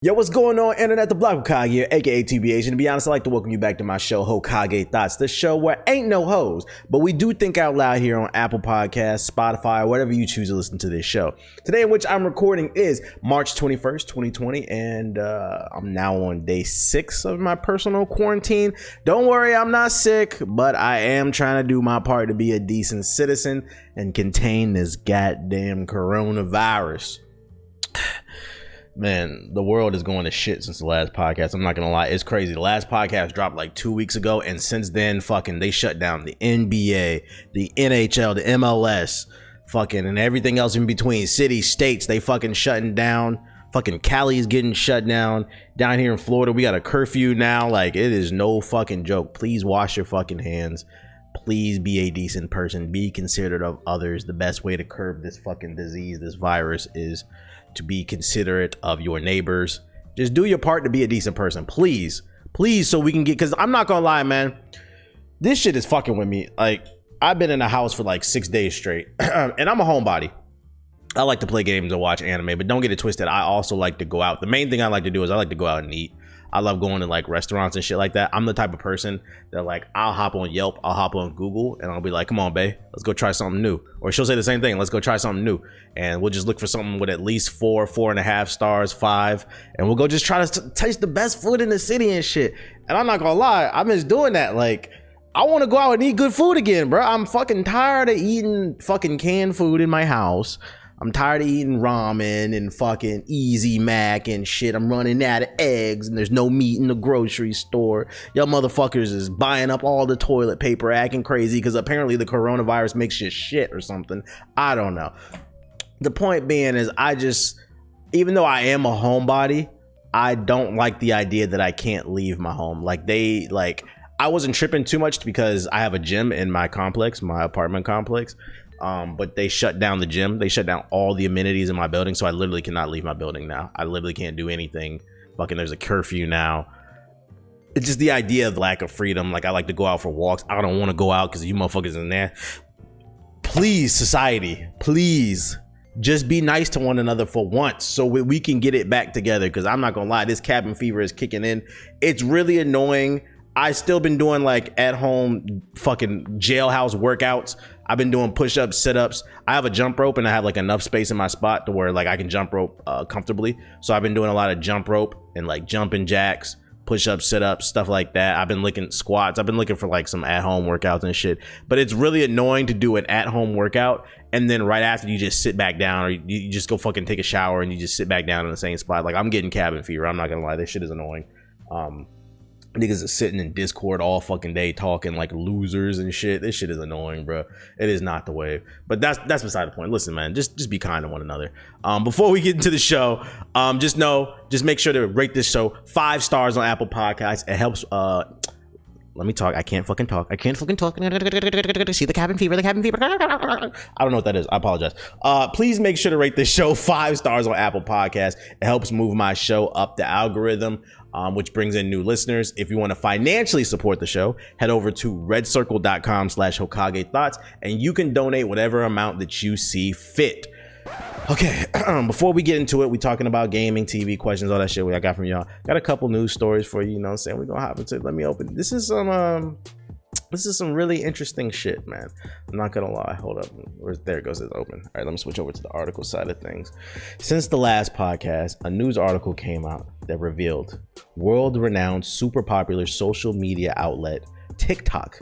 Yo, what's going on, Internet? The Block Hokage here, aka TBH, and to be honest, I'd like to welcome you back to my show, Hokage Thots, the show where ain't no hoes, but we do think out loud here on Apple Podcasts, Spotify, or whatever you choose to listen to this show. Today in which I'm recording is March 21st, 2020, and I'm now on day 6 of my personal quarantine. Don't worry, I'm not sick, but I am trying to do my part to be a decent citizen and contain this goddamn coronavirus. Man, the world is going to shit since the last podcast. I'm not gonna lie, it's crazy. The last podcast dropped like 2 weeks ago, and since then, fucking, they shut down the NBA, the NHL, the MLS, fucking, and everything else in between. Cities, states, they fucking shutting down. Fucking Cali is getting shut down. Down here in Florida, we got a curfew now. Like, it is no fucking joke. Please wash your fucking hands. Please be a decent person. Be considerate of others. The best way to curb this fucking disease, this virus, is to be considerate of your neighbors. Just do your part to be a decent person, please, so we can get, because I'm not gonna lie, man, this shit is fucking with me. Like, I've been in the house for like 6 days straight and I'm a homebody. I like to play games and watch anime, but don't get it twisted, I also like to go out. The main thing I like to do is I like to go out and eat. I love going to like restaurants and shit like that. I'm the type of person that, like, I'll hop on Yelp, I'll hop on Google, and I'll be like, come on, babe, let's go try something new. Or she'll say the same thing, let's go try something new. And we'll just look for something with at least 4, 4.5 stars, 5, and we'll go just try to taste the best food in the city and shit. And I'm not gonna lie, I miss doing that. Like, I want to go out and eat good food again, bro. I'm fucking tired of eating fucking canned food in my house. I'm tired of eating ramen and fucking Easy Mac and shit. I'm running out of eggs and there's no meat in the grocery store. Y'all motherfuckers is buying up all the toilet paper, acting crazy because apparently the coronavirus makes you shit or something. I don't know. The point being is, even though I am a homebody, I don't like the idea that I can't leave my home. I wasn't tripping too much because I have a gym in my complex, my apartment complex. But they shut down the gym. They shut down all the amenities in my building, so I literally cannot leave my building now. I literally can't do anything. Fucking, there's a curfew now. It's just the idea of lack of freedom. Like, I like to go out for walks. I don't want to go out because you motherfuckers in there. Please, society, please, just be nice to one another for once so we can get it back together. Because I'm not gonna lie, this cabin fever is kicking in. It's really annoying. I still been doing like at home fucking jailhouse workouts. I've been doing push-ups, sit-ups. I have a jump rope and I have like enough space in my spot to where like I can jump rope comfortably. So I've been doing a lot of jump rope and like jumping jacks, push-ups, sit-ups, stuff like that. I've been looking squats. I've been looking for like some at-home workouts and shit. But it's really annoying to do an at-home workout and then right after you just sit back down, or you just go fucking take a shower and you just sit back down in the same spot. Like, I'm getting cabin fever. I'm not gonna lie, this shit is annoying. Niggas are sitting in Discord all fucking day talking like losers and shit. This shit is annoying, bro. It is not the way. But that's beside the point. Listen, man, just be kind to one another. Before we get into the show, just make sure to rate this show 5 stars on Apple Podcasts. It helps. Let me talk. I can't fucking talk. See the cabin fever. I don't know what that is. I apologize. Please make sure to rate this show 5 stars on Apple Podcasts. It helps move my show up the algorithm, which brings in new listeners. If you want to financially support the show, head over to redcircle.com/Hokage Thots, and you can donate whatever amount that you see fit. Okay, before we get into it, we talking about gaming, TV, questions, all that shit I got from y'all. Got a couple news stories for you, you know what I'm saying? We're gonna hop into it. Let me open. This is some really interesting shit, man. I'm not gonna lie. Hold up. There it goes. It's open. All right, let me switch over to the article side of things. Since the last podcast, a news article came out that revealed world-renowned, super popular social media outlet TikTok.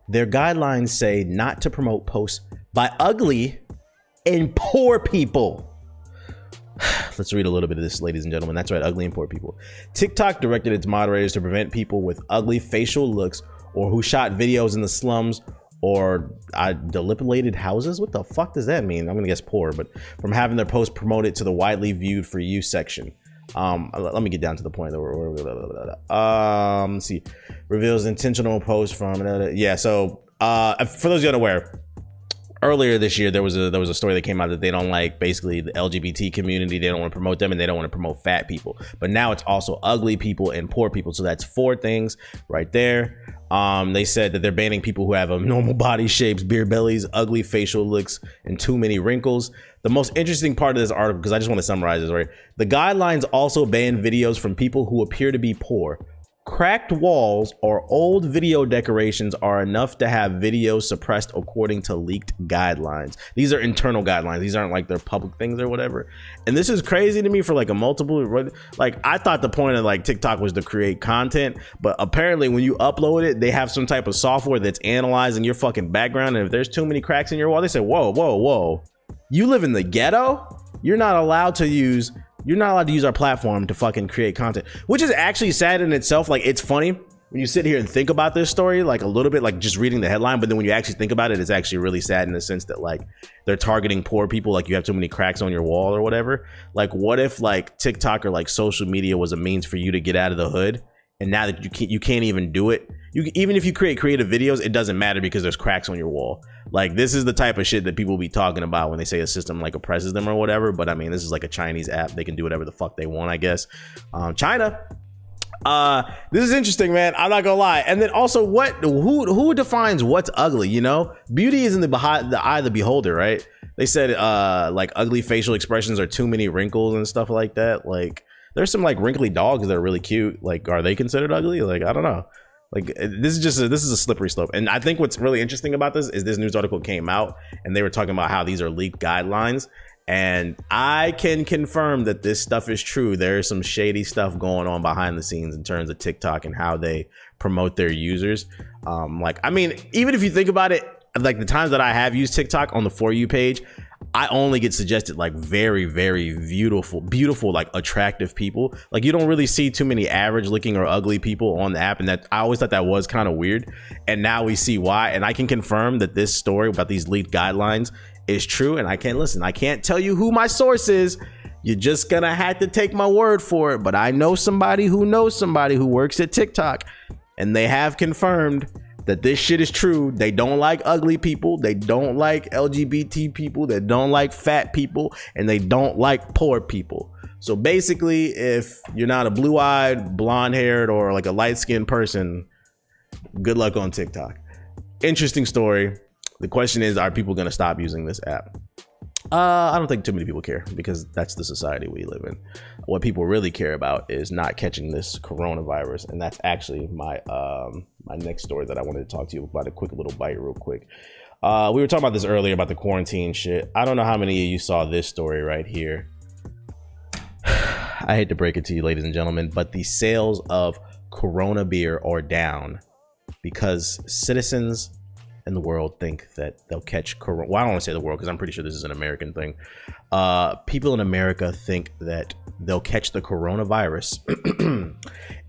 Their guidelines say not to promote posts by ugly and poor people. Let's read a little bit of this, ladies and gentlemen. That's right, ugly and poor people. TikTok directed its moderators to prevent people with ugly facial looks or who shot videos in the slums or dilapidated houses. What the fuck does that mean? I'm gonna guess poor, but from having their posts promoted to the widely viewed for you section. Let me get down to the point. Let's see. Reveals intentional post from so for those of you unaware, earlier this year there was a story that came out that they don't like basically the LGBT community. They don't want to promote them and they don't want to promote fat people. But now it's also ugly people and poor people. So that's 4 things right there. They said that they're banning people who have abnormal body shapes, beer bellies, ugly facial looks, and too many wrinkles. The most interesting part of this article, because I just want to summarize this, right? The guidelines also ban videos from people who appear to be poor. Cracked walls or old video decorations are enough to have videos suppressed according to leaked guidelines. These are internal guidelines. These aren't like their public things or whatever. And this is crazy to me for like a multiple, like I thought the point of like TikTok was to create content, but apparently when you upload it, they have some type of software that's analyzing your fucking background. And if there's too many cracks in your wall, they say, whoa, whoa, whoa, you live in the ghetto? You're not allowed to use our platform to fucking create content, which is actually sad in itself. Like, it's funny when you sit here and think about this story, like a little bit, like just reading the headline, but then when you actually think about it, it's actually really sad in the sense that like they're targeting poor people, like you have too many cracks on your wall or whatever. Like, what if like TikTok or like social media was a means for you to get out of the hood, and now that you can't even do it, even if you create creative videos, it doesn't matter because there's cracks on your wall. Like, this is the type of shit that people be talking about when they say a system like oppresses them or whatever. But I mean, this is like a Chinese app. They can do whatever the fuck they want, I guess. China. This is interesting, man. I'm not gonna lie. And then also, who defines what's ugly? You know, beauty is in the eye of the beholder, right? They said like ugly facial expressions are too many wrinkles and stuff like that. Like, there's some like wrinkly dogs that are really cute. Like, are they considered ugly? Like, I don't know. Like, this is a slippery slope. And I think what's really interesting about this is this news article came out and they were talking about how these are leaked guidelines. And I can confirm that this stuff is true. There's some shady stuff going on behind the scenes in terms of TikTok and how they promote their users. Like, I mean, even if you think about it, like the times that I have used TikTok on the For You page, I only get suggested like very, very beautiful, like attractive people. Like, you don't really see too many average looking or ugly people on the app. And that I always thought that was kind of weird. And now we see why. And I can confirm that this story about these leaked guidelines is true. And I can't tell you who my source is. You're just gonna have to take my word for it. But I know somebody who knows somebody who works at TikTok, and they have confirmed that this shit is true. They don't like ugly people. They don't like LGBT people. They don't like fat people, and they don't like poor people. So basically, if you're not a blue-eyed, blonde-haired, or like a light-skinned person, good luck on TikTok. Interesting story. The question is, are people gonna stop using this app? I don't think too many people care, because that's the society we live in. What people really care about is not catching this coronavirus, and that's actually my my next story that I wanted to talk to you about. A quick little bite real quick. We were talking about this earlier about the quarantine shit. I don't know how many of you saw this story right here. I hate to break it to you, ladies and gentlemen, but the sales of Corona beer are down because citizens in the world think that they'll catch corona. Well, I don't want to say the world because I'm pretty sure this is an American thing. People in America think that they'll catch the coronavirus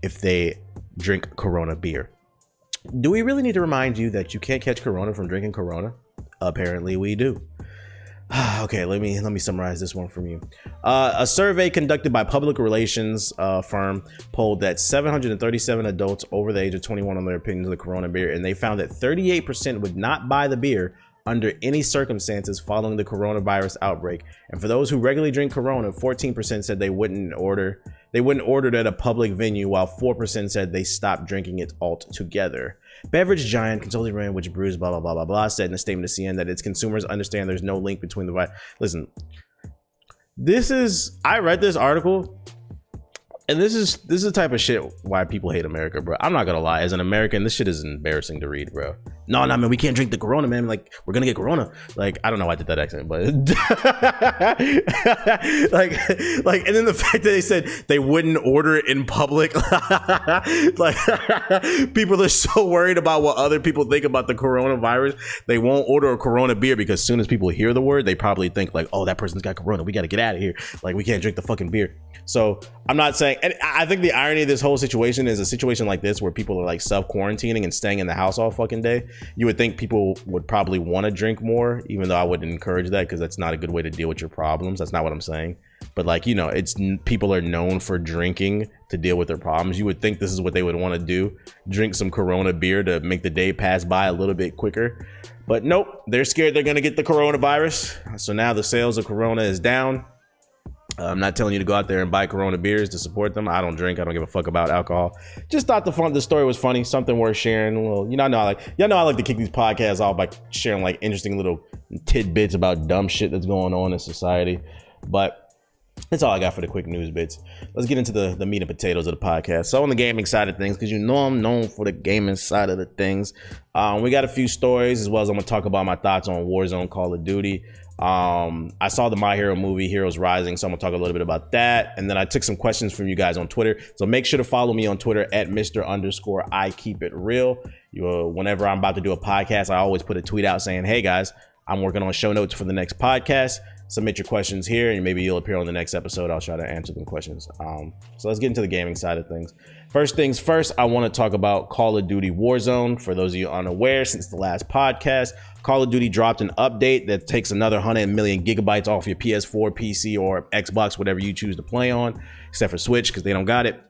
if they drink Corona beer. Do we really need to remind you that you can't catch Corona from drinking Corona? Apparently we do. Okay, let me summarize this one from you. A survey conducted by public relations firm polled that 737 adults over the age of 21 on their opinions of the Corona beer, and they found that 38% would not buy the beer under any circumstances following the coronavirus outbreak. And for those who regularly drink Corona, 14% said they wouldn't order it at a public venue, while 4% said they stopped drinking it altogether. Beverage giant Consulting Brand, which brews blah blah blah blah blah, said in a statement to CN that its consumers understand there's no link between the virus. Listen, I read this article, and this is the type of shit why people hate America, bro. I'm not gonna lie, as an American, this shit is embarrassing to read, bro. No, man, we can't drink the Corona, man. Like, we're gonna get Corona. Like, I don't know why I did that accent, but like, and then the fact that they said they wouldn't order it in public, like, people are so worried about what other people think about the coronavirus, they won't order a Corona beer, because as soon as people hear the word, they probably think like, oh, that person's got Corona, we got to get out of here. Like, we can't drink the fucking beer. So I'm not saying, and I think the irony of this whole situation is a situation like this where people are like self-quarantining and staying in the house all fucking day. You would think people would probably want to drink more, even though I wouldn't encourage that, because that's not a good way to deal with your problems. That's not what I'm saying. But like, you know, people are known for drinking to deal with their problems. You would think this is what they would want to do. Drink some Corona beer to make the day pass by a little bit quicker. But nope, they're scared they're going to get the coronavirus. So now the sales of Corona is down. I'm not telling you to go out there and buy Corona beers to support them. I don't drink. I don't give a fuck about alcohol. Just thought the story was funny, something worth sharing. Well, y'all know I like to kick these podcasts off by sharing like interesting little tidbits about dumb shit that's going on in society. But that's all I got for the quick news bits. Let's get into the meat and potatoes of the podcast. So on the gaming side of things, because you know I'm known for the gaming side of the things, we got a few stories, as well as I'm gonna talk about my thoughts on Warzone, Call of Duty. I saw the My Hero movie, Heroes Rising, so I'm gonna talk a little bit about that. And then I took some questions from you guys on Twitter. So make sure to follow me on Twitter at Mr_I_Keep_It_Real. Whenever I'm about to do a podcast, I always put a tweet out saying, hey guys, I'm working on show notes for the next podcast. Submit your questions here and maybe you'll appear on the next episode. I'll try to answer them questions. So let's get into the gaming side of things. First things first, I want to talk about Call of Duty Warzone. For those of you unaware, since the last podcast, Call of Duty dropped an update that takes another 100 million gigabytes off your PS4, PC, or Xbox, whatever you choose to play on, except for Switch because they don't got it.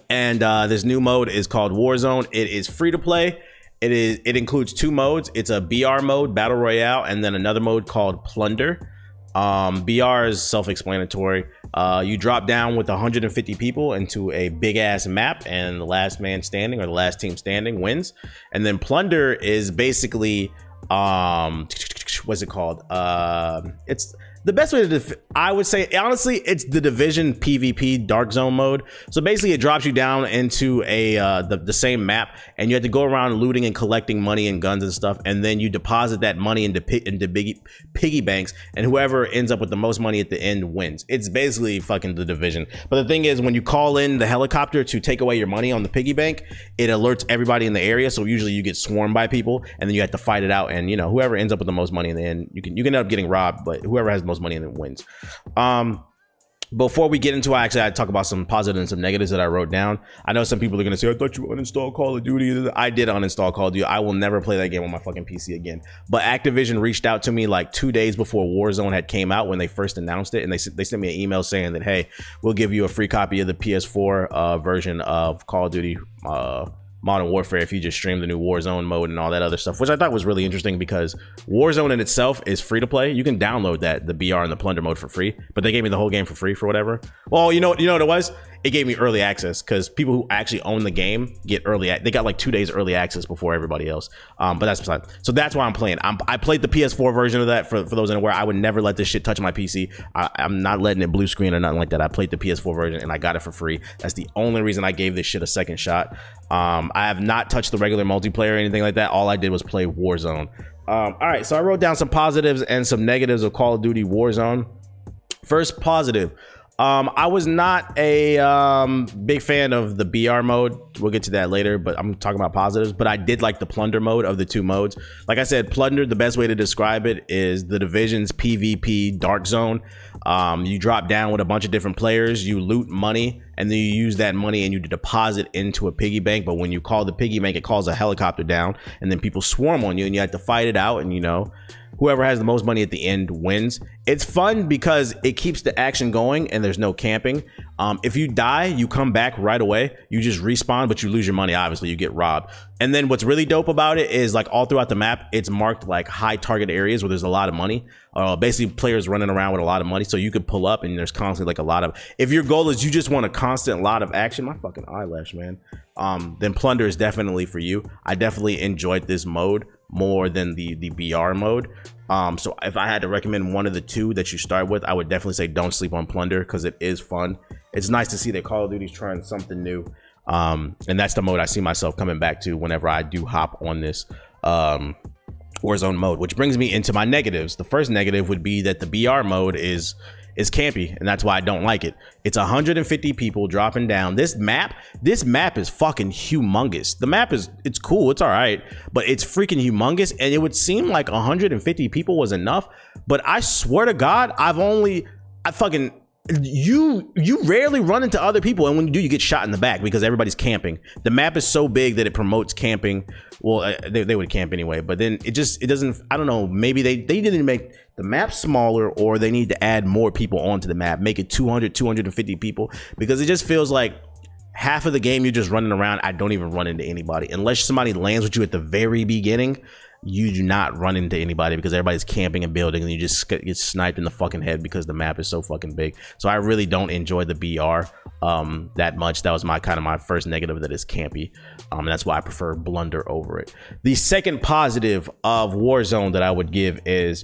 And this new mode is called Warzone. It is free to play. It includes two modes. It's a BR mode, Battle Royale, and then another mode called Plunder. BR is self-explanatory. You drop down with 150 people into a big ass map, and the last man standing or the last team standing wins. And then Plunder is basically what's it called? It's the best way to I would say, honestly, it's the Division PvP Dark Zone mode. So basically it drops you down into the same map, and you have to go around looting and collecting money and guns and stuff, and then you deposit that money into piggy banks, and whoever ends up with the most money at the end wins. It's basically fucking the Division. But the thing is, when you call in the helicopter to take away your money on the piggy bank, it alerts everybody in the area. So usually you get swarmed by people, and then you have to fight it out, and whoever ends up with the most money in the end, you can end up getting robbed, but whoever has the most money in it wins. Before we get into it, I talk about some positives and some negatives that I wrote down. I know some people are going to say, I thought you uninstalled Call of Duty. I did uninstall Call of Duty. I will never play that game on my fucking PC again. But Activision reached out to me like 2 days before Warzone had came out when they first announced it. And they sent me an email saying that, hey, we'll give you a free copy of the PS4 version of Call of Duty Modern Warfare if you just stream the new Warzone mode and all that other stuff, which I thought was really interesting because Warzone in itself is free to play. You can download the BR and the Plunder mode for free, but they gave me the whole game for free for whatever. Well, you know what it was? It gave me early access because people who actually own the game get they got like 2 days early access before everybody else. But that's beside. So that's why I'm playing. I played the PS4 version of that for those unaware. I would never let this shit touch my PC. I'm not letting it blue screen or nothing like that. I played the PS4 version and I got it for free. That's the only reason I gave this shit a second shot. I have not touched the regular multiplayer or anything like that. All I did was play Warzone. All right, so I wrote down some positives and some negatives of Call of Duty Warzone. First positive. I was not a big fan of the BR mode. We'll get to that later, but I'm talking about positives. But I did like the Plunder mode of the two modes. Like I said, Plunder, the best way to describe it is the Division's PvP Dark Zone. You drop down with a bunch of different players, you loot money, and then you use that money and you deposit into a piggy bank. But when you call the piggy bank, it calls a helicopter down, and then people swarm on you, and you have to fight it out. And whoever has the most money at the end wins. It's fun because it keeps the action going and there's no camping. If you die, you come back right away. You just respawn, but you lose your money. Obviously, you get robbed. And then what's really dope about it is like all throughout the map, it's marked like high target areas where there's a lot of money. Basically, players running around with a lot of money. So you could pull up and there's constantly like a lot of. If your goal is you just want a constant lot of action, my fucking eyelash, man. Then Plunder is definitely for you. I definitely enjoyed this mode more than the BR mode. So if I had to recommend one of the two that you start with, I would definitely say don't sleep on Plunder because it is fun. It's nice to see that Call of Duty's trying something new. And that's the mode I see myself coming back to whenever I do hop on this Warzone mode, which brings me into my negatives. The first negative would be that the BR mode is campy, and that's why I don't like it. It's 150 people dropping down. This map is fucking humongous. The map it's cool, it's all right, but it's freaking humongous, and it would seem like 150 people was enough, but I swear to God, you rarely run into other people, and when you do, you get shot in the back because everybody's camping. The map is so big that it promotes camping. Well, they would camp anyway, but then it doesn't. I don't know, maybe they didn't make the map smaller, or they need to add more people onto the map, make it 250 people, because it just feels like half of the game you're just running around. I don't even run into anybody unless somebody lands with you at the very beginning. you do not run into anybody because everybody's camping and building, and you just get sniped in the fucking head because the map is so fucking big. So I really don't enjoy the BR that much. That was my first negative, that is campy. And that's why I prefer Blunder over it. The second positive of Warzone that I would give is,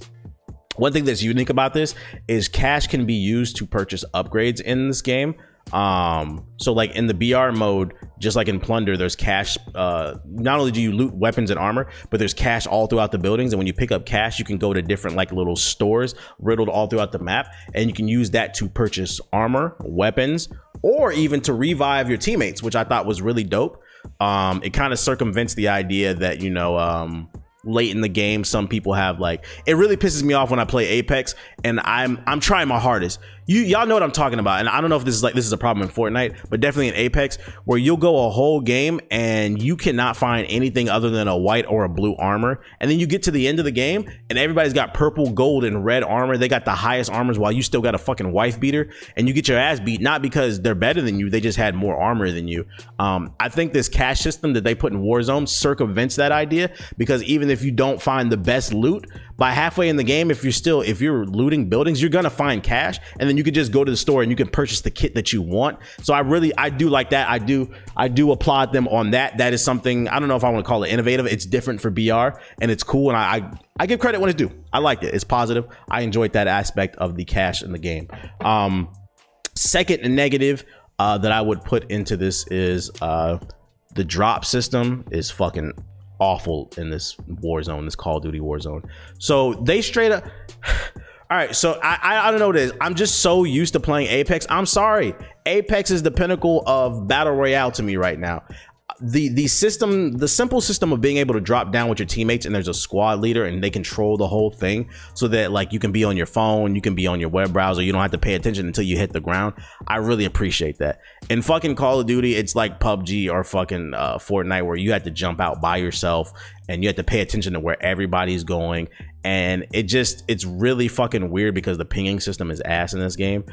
one thing that's unique about this is cash can be used to purchase upgrades in this game. So like in the BR mode, just like in Plunder, there's cash. Not only do you loot weapons and armor, but there's cash all throughout the buildings. And when you pick up cash, you can go to different like little stores riddled all throughout the map, and you can use that to purchase armor, weapons, or even to revive your teammates, which I thought was really dope. It kind of circumvents the idea that, you know, late in the game, some people have like, it really pisses me off when I play Apex and I'm trying my hardest. Y'all know what I'm talking about, and I don't know if this is a problem in Fortnite, but definitely in Apex, where you'll go a whole game and you cannot find anything other than a white or a blue armor, and then you get to the end of the game and everybody's got purple, gold, and red armor. They got the highest armors while you still got a fucking wife beater, and you get your ass beat, not because they're better than you, they just had more armor than you. I think this cash system that they put in Warzone circumvents that idea, because even if you don't find the best loot, by halfway in the game, if you're looting buildings, you're gonna find cash, and then you can just go to the store and you can purchase the kit that you want. So I do like that. I do applaud them on that. That is something, I don't know if I want to call it innovative. It's different for BR and it's cool, and I give credit when it's due. I liked it. It's positive. I enjoyed that aspect of the cash in the game. Second negative that I would put into this is the drop system is fucking awful in this Warzone, this Call of Duty Warzone. So they straight up, all right, so I don't know what it is. I'm just so used to playing Apex. I'm sorry, Apex is the pinnacle of battle royale to me right now. The simple system of being able to drop down with your teammates, and there's a squad leader and they control the whole thing, so that like you can be on your phone, you can be on your web browser, you don't have to pay attention until you hit the ground. I really appreciate that. In fucking Call of Duty, it's like PUBG or fucking Fortnite, where you have to jump out by yourself and you have to pay attention to where everybody's going, and it's really fucking weird because the pinging system is ass in this game.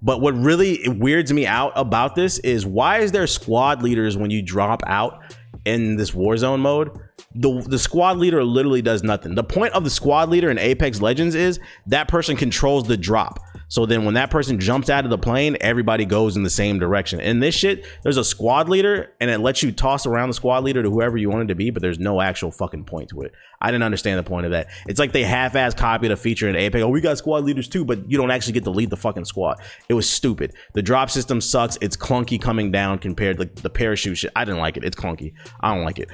But what really weirds me out about this is, why is there squad leaders when you drop out in this Warzone mode? The squad leader literally does nothing. The point of the squad leader in Apex Legends is that person controls the drop. So then when that person jumps out of the plane, everybody goes in the same direction. In this shit, there's a squad leader and it lets you toss around the squad leader to whoever you want it to be, but there's no actual fucking point to it. I didn't understand the point of that. It's like they half-ass copied a feature in Apex. Oh, we got squad leaders too, but you don't actually get to lead the fucking squad. It was stupid. The drop system sucks. It's clunky coming down compared to the parachute shit. I didn't like it. It's clunky. I don't like it.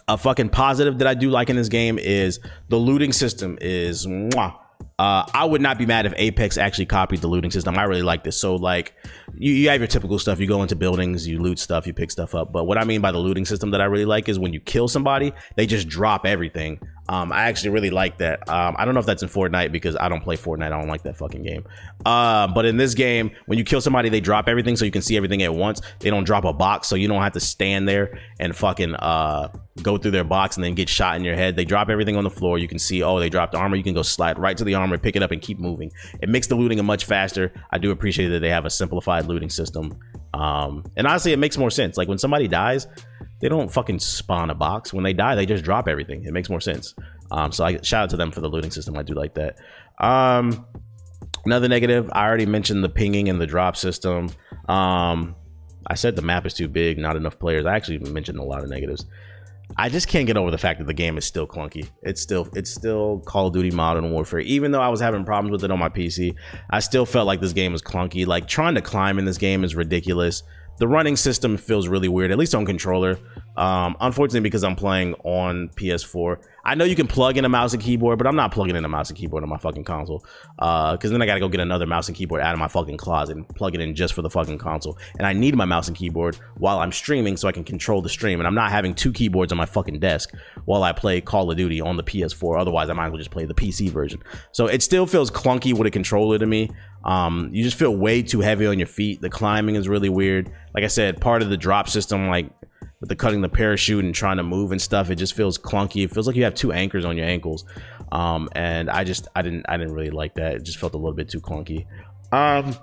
A fucking positive that I do like in this game is the looting system is mwah. I would not be mad if Apex actually copied the looting system. I really like this. So like you have your typical stuff. You go into buildings, you loot stuff, you pick stuff up. But what I mean by the looting system that I really like is when you kill somebody, they just drop everything. I actually really like that. I don't know if that's in Fortnite because I don't play Fortnite. I don't like that fucking game. But in this game, when you kill somebody, they drop everything so you can see everything at once. They don't drop a box, so you don't have to stand there and fucking go through their box and then get shot in your head. They drop everything on the floor. You can see, oh, they dropped armor. You can go slide right to the armor, pick it up, and keep moving. It makes the looting much faster. I do appreciate that they have a simplified looting system. And honestly, it makes more sense. Like when somebody dies, they don't fucking spawn a box. When they die, they just drop everything. It makes more sense. So I shout out to them for the looting system. I do like that. Another negative, I already mentioned the pinging and the drop system. I said the map is too big, not enough players. I actually mentioned a lot of negatives. I just can't get over the fact that the game is still clunky. It's still Call of Duty Modern Warfare. Even though I was having problems with it on my PC, I still felt like this game was clunky. Like trying to climb in this game is ridiculous. The running system feels really weird, at least on controller. Unfortunately, because I'm playing on PS4. I know you can plug in a mouse and keyboard, but I'm not plugging in a mouse and keyboard on my fucking console. Because then I gotta go get another mouse and keyboard out of my fucking closet and plug it in just for the fucking console. And I need my mouse and keyboard while I'm streaming so I can control the stream. And I'm not having two keyboards on my fucking desk while I play Call of Duty on the PS4. Otherwise, I might as well just play the PC version. So it still feels clunky with a controller to me. You just feel way too heavy on your feet. The climbing is really weird. Like I said, part of the drop system, like with the cutting the parachute and trying to move and stuff, it just feels clunky. It feels like you have two anchors on your ankles. And I didn't really like that. It just felt a little bit too clunky. The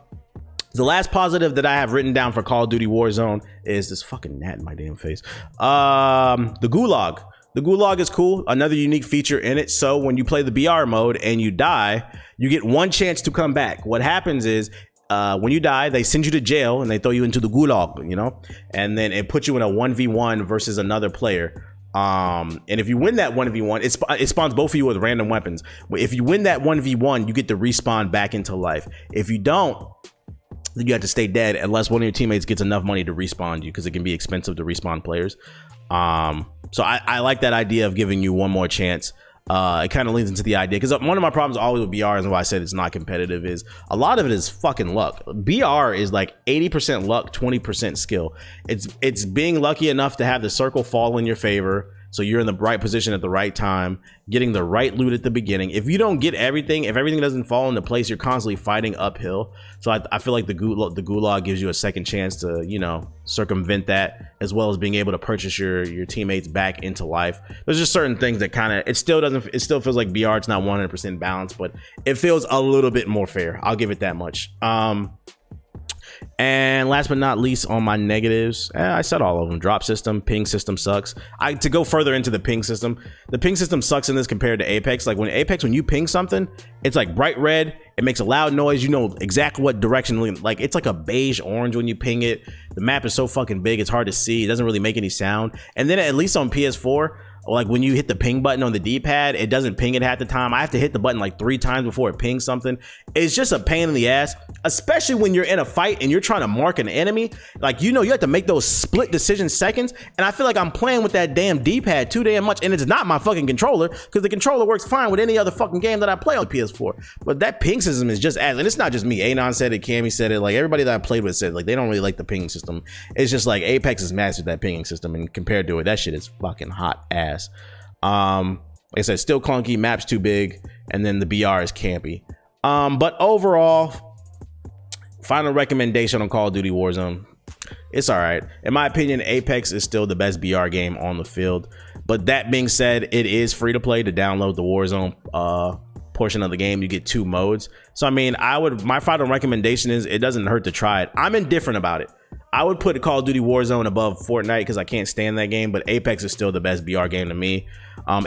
last positive that I have written down for Call of Duty Warzone is this fucking gnat in my damn face. The Gulag. The gulag is cool. Another unique feature in it. So when you play the BR mode and you die, you get one chance to come back. What happens is when you die, they send you to jail and they throw you into the gulag, you know, and then it puts you in a 1v1 versus another player. And if you win that 1v1, it spawns both of you with random weapons. If you win that 1v1, you get to respawn back into life. If you don't, then you have to stay dead unless one of your teammates gets enough money to respawn you, because it can be expensive to respawn players. So I like that idea of giving you one more chance. It kind of leans into the idea, because one of my problems always with BR, and why I said it's not competitive, is a lot of it is fucking luck. BR is like 80% luck, 20% skill. It's being lucky enough to have the circle fall in your favor, so you're in the right position at the right time, getting the right loot at the beginning. If you don't get everything, if everything doesn't fall into place, you're constantly fighting uphill. So I feel like the gulag gives you a second chance to, you know, circumvent that, as well as being able to purchase your teammates back into life. There's just certain things that kind of, it still feels like BR, it's not 100% balanced, but it feels a little bit more fair. I'll give it that much. And last but not least, on my negatives, I said all of them. Drop system, ping system sucks. To go further into the ping system sucks in this compared to Apex. Like when you ping something, it's like bright red, it makes a loud noise, you know exactly what direction, like it's like a beige orange when you ping it. The map is so fucking big, it's hard to see, it doesn't really make any sound. And then at least on PS4, like when you hit the ping button on the D-pad, it doesn't ping it half the time. I have to hit the button like 3 times before it pings something. It's just a pain in the ass, especially when you're in a fight and you're trying to mark an enemy. Like, you know, you have to make those split decision seconds, and I feel like I'm playing with that damn D-pad too damn much, and it's not my fucking controller, because the controller works fine with any other fucking game that I play on PS4. But that ping system is just ass, and it's not just me. Anon said it, Cammy said it, like everybody that I played with said, like, they don't really like the ping system. It's just like Apex has mastered that pinging system, and compared to it, that shit is fucking hot ass. Like I said, still clunky, map's too big, and then the BR is campy. But overall, final recommendation on Call of Duty Warzone, it's all right. In my opinion, Apex is still the best BR game on the field. But that being said, it is free to play to download the Warzone portion of the game. You get 2 modes. So I mean, my final recommendation is it doesn't hurt to try it. I'm indifferent about it. I would put Call of Duty Warzone above Fortnite because I can't stand that game, but Apex is still the best BR game to me.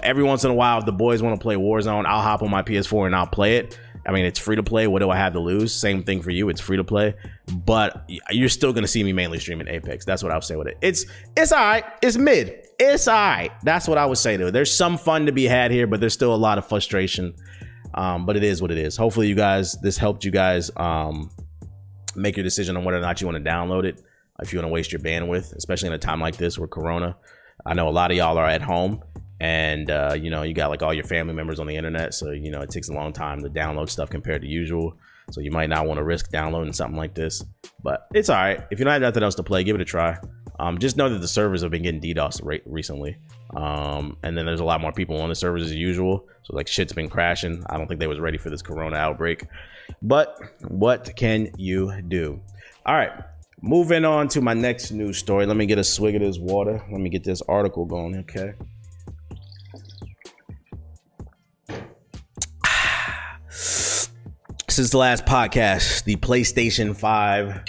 Every once in a while, if the boys want to play Warzone, I'll hop on my PS4 and I'll play it. I mean, it's free to play. What do I have to lose? Same thing for you. It's free to play, but you're still going to see me mainly streaming Apex. That's what I'll say with it. It's all right. It's mid. It's all right. That's what I would say to it. There's some fun to be had here, but there's still a lot of frustration. But it is what it is. Hopefully this helped you guys make your decision on whether or not you want to download it. If you want to waste your bandwidth, especially in a time like this with Corona. I know a lot of y'all are at home, and you know, you got like all your family members on the internet, so you know it takes a long time to download stuff compared to usual. So you might not want to risk downloading something like this, but it's all right. If you don't have nothing else to play, give it a try. Just know that the servers have been getting DDoS recently, and then there's a lot more people on the servers as usual, so like shit's been crashing. I don't think they was ready for this Corona outbreak, but what can you do? All right, moving on to my next news story. Let me get a swig of this water. Let me get this article going, okay? Since the last podcast, the PlayStation 5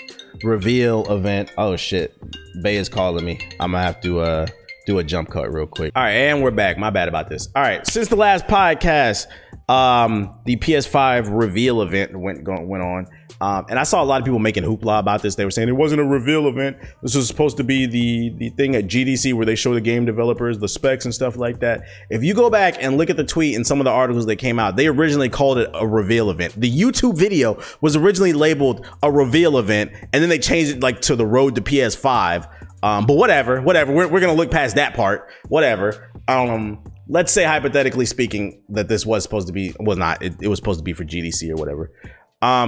Reveal Event. Oh shit, Bay is calling me. I'm gonna have to do a jump cut real quick. All right, and we're back. My bad about this. All right, since the last podcast, the PS5 Reveal Event went on. And I saw a lot of people making hoopla about this. They were saying it wasn't a reveal event. This was supposed to be the thing at GDC where they show the game developers, the specs and stuff like that. If you go back and look at the tweet and some of the articles that came out, they originally called it a reveal event. The YouTube video was originally labeled a reveal event, and then they changed it like to the road to PS5. But whatever. We're going to look past that part. Whatever. Let's say hypothetically speaking that this was supposed to be, well, not, it was supposed to be for GDC or whatever.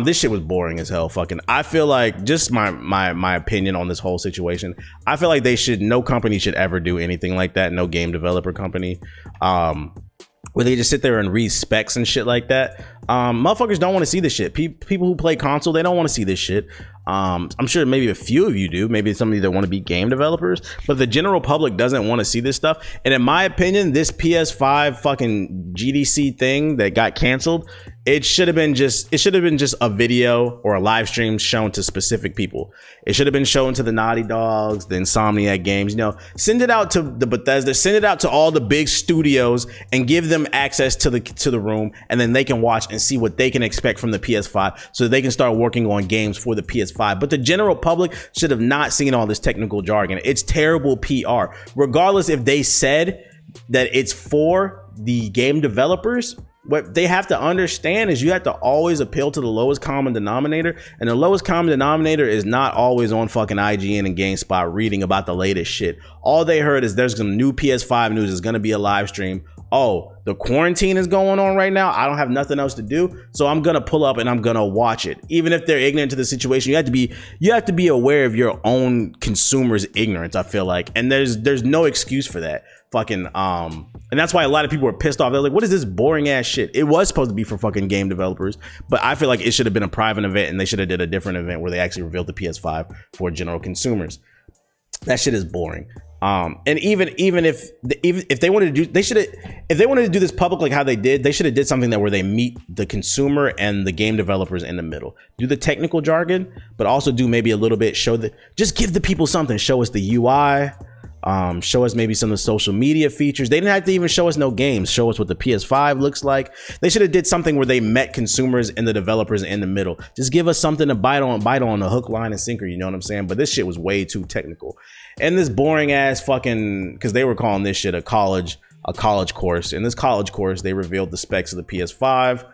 This shit was boring as hell. Fucking, I feel like, just my opinion on this whole situation, I feel like no company should ever do anything like that. No game developer company, where they just sit there and read specs and shit like that. Motherfuckers don't want to see this shit. People who play console, they don't want to see this shit. I'm sure maybe a few of you do. Maybe some of you that want to be game developers, but the general public doesn't want to see this stuff. And in my opinion, this PS5 fucking GDC thing that got canceled It should have been just a video or a live stream shown to specific people. It should have been shown to the Naughty Dogs, the Insomniac Games, send it out to the Bethesda, send it out to all the big studios and give them access to the room, and then they can watch and see what they can expect from the PS5 so that they can start working on games for the PS5. But the general public should have not seen all this technical jargon. It's terrible PR. Regardless if they said that it's for the game developers, what they have to understand is you have to always appeal to the lowest common denominator, and the lowest common denominator is not always on fucking IGN and GameSpot reading about the latest shit. All they heard is there's some new PS5 news, is going to be a live stream. Oh, the quarantine is going on right now. I don't have nothing else to do, so I'm going to pull up and I'm going to watch it. Even if they're ignorant to the situation, you have to be aware of your own consumers' ignorance, I feel like. And there's no excuse for that. Fucking and that's why a lot of people were pissed off. They're like, what is this boring ass shit? It was supposed to be for fucking game developers, but I feel like it should have been a private event, and they should have did a different event where they actually revealed the PS5 for general consumers. That shit is boring. And even if they wanted to do, if they wanted to do this public like how they did, they should have did something that where they meet the consumer and the game developers in the middle. Do the technical jargon, but also do maybe a little bit, just give the people something. Show us the UI. Show us maybe some of the social media features. They didn't have to even show us no games. Show us what the PS5 looks like. They should have did something where they met consumers and the developers in the middle. Just give us something to bite on the hook, line, and sinker. You know what I'm saying? But this shit was way too technical. And this boring ass fucking, because they were calling this shit a college course. In this college course, they revealed the specs of the PS5.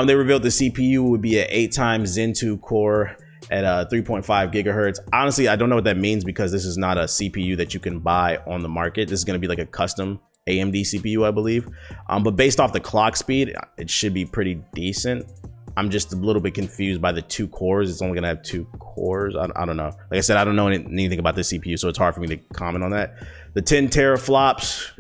They revealed the CPU would be an 8-time Zen 2 core at 3.5 gigahertz. Honestly, I don't know what that means because this is not a CPU that you can buy on the market. This is going to be like a custom AMD CPU, I believe. But based off the clock speed, it should be pretty decent. I'm just a little bit confused by the 2 cores. It's only going to have 2 cores. I don't know. Like I said, I don't know anything about the CPU, so it's hard for me to comment on that. The 10 teraflops,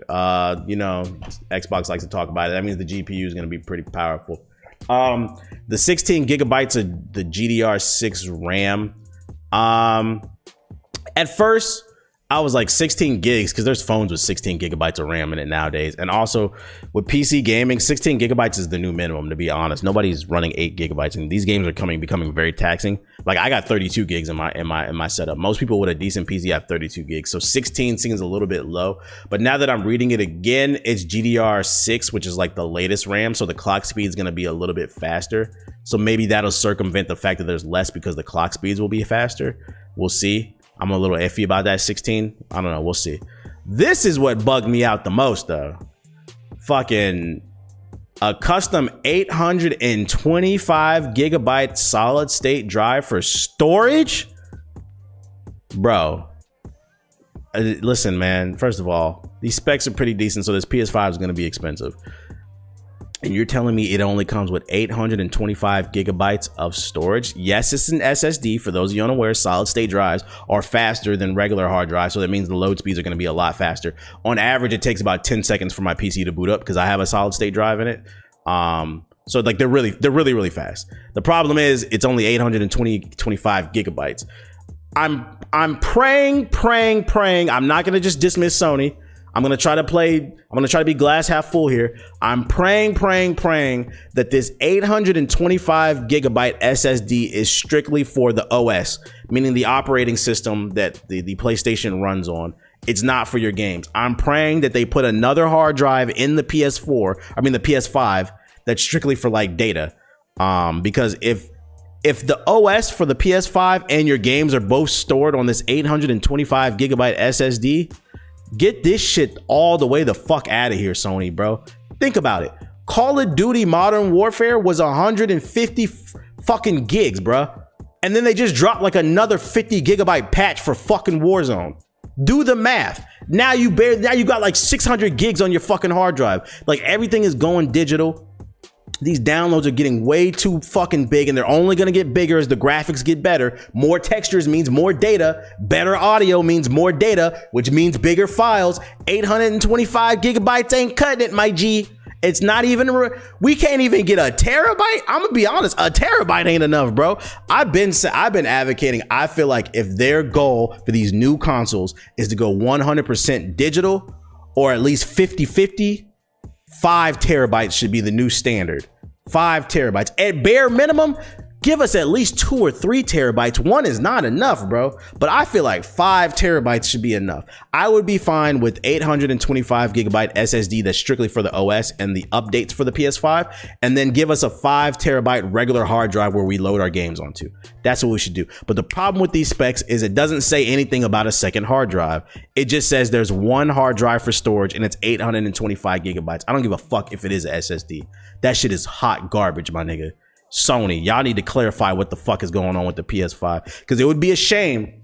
Xbox likes to talk about it. That means the GPU is going to be pretty powerful. The 16 gigabytes of the GDR6 RAM. At first I was like 16 gigs because there's phones with 16 gigabytes of RAM in it nowadays. And also with PC gaming, 16 gigabytes is the new minimum, to be honest. Nobody's running 8 gigabytes, and these games are becoming very taxing. Like I got 32 gigs in my setup. Most people with a decent PC have 32 gigs. So 16 seems a little bit low. But now that I'm reading it again, it's GDR6, which is like the latest RAM. So the clock speed is going to be a little bit faster. So maybe that'll circumvent the fact that there's less because the clock speeds will be faster. We'll see. I'm a little iffy about that 16. I don't know. We'll see. This is what bugged me out the most, though. Fucking a custom 825 gigabyte solid state drive for storage? Bro. Listen, man. First of all, these specs are pretty decent, so this PS5 is going to be expensive. And you're telling me it only comes with 825 gigabytes of storage? Yes, it's an SSD. For those of you unaware, solid state drives are faster than regular hard drives. So that means the load speeds are going to be a lot faster. On average, it takes about 10 seconds for my PC to boot up because I have a solid state drive in it. So like they're really fast. The problem is it's only 825 gigabytes. I'm praying. I'm not going to just dismiss Sony. I'm going to try to be glass half full here. I'm praying that this 825 gigabyte SSD is strictly for the OS, meaning the operating system that the PlayStation runs on. It's not for your games. I'm praying that they put another hard drive in the PS5 that's strictly for like data. Because if the OS for the PS5 and your games are both stored on this 825 gigabyte SSD, get this shit all the way the fuck out of here, Sony, bro. Think about it. Call of Duty Modern Warfare was 150 fucking gigs, bro. And then they just dropped like another 50 gigabyte patch for fucking Warzone. Do the math. Now you got like 600 gigs on your fucking hard drive. Like everything is going digital. These downloads are getting way too fucking big, and they're only going to get bigger as the graphics get better. More textures means more data. Better audio means more data, which means bigger files. 825 gigabytes ain't cutting it, my G. It's not even, we can't even get a terabyte. I'm gonna be honest, a terabyte ain't enough, bro. I've been advocating. I feel like if their goal for these new consoles is to go 100% digital, or at least 50-50, 5 terabytes should be the new standard. 5 terabytes. At bare minimum, give us at least 2 or 3 terabytes. 1 is not enough, bro. But I feel like 5 terabytes should be enough. I would be fine with 825 gigabyte SSD that's strictly for the OS and the updates for the PS5. And then give us a 5 terabyte regular hard drive where we load our games onto. That's what we should do. But the problem with these specs is it doesn't say anything about a second hard drive. It just says there's 1 hard drive for storage and it's 825 gigabytes. I don't give a fuck if it is a SSD. That shit is hot garbage, my nigga. Sony, y'all need to clarify what the fuck is going on with the PS5, because it would be a shame.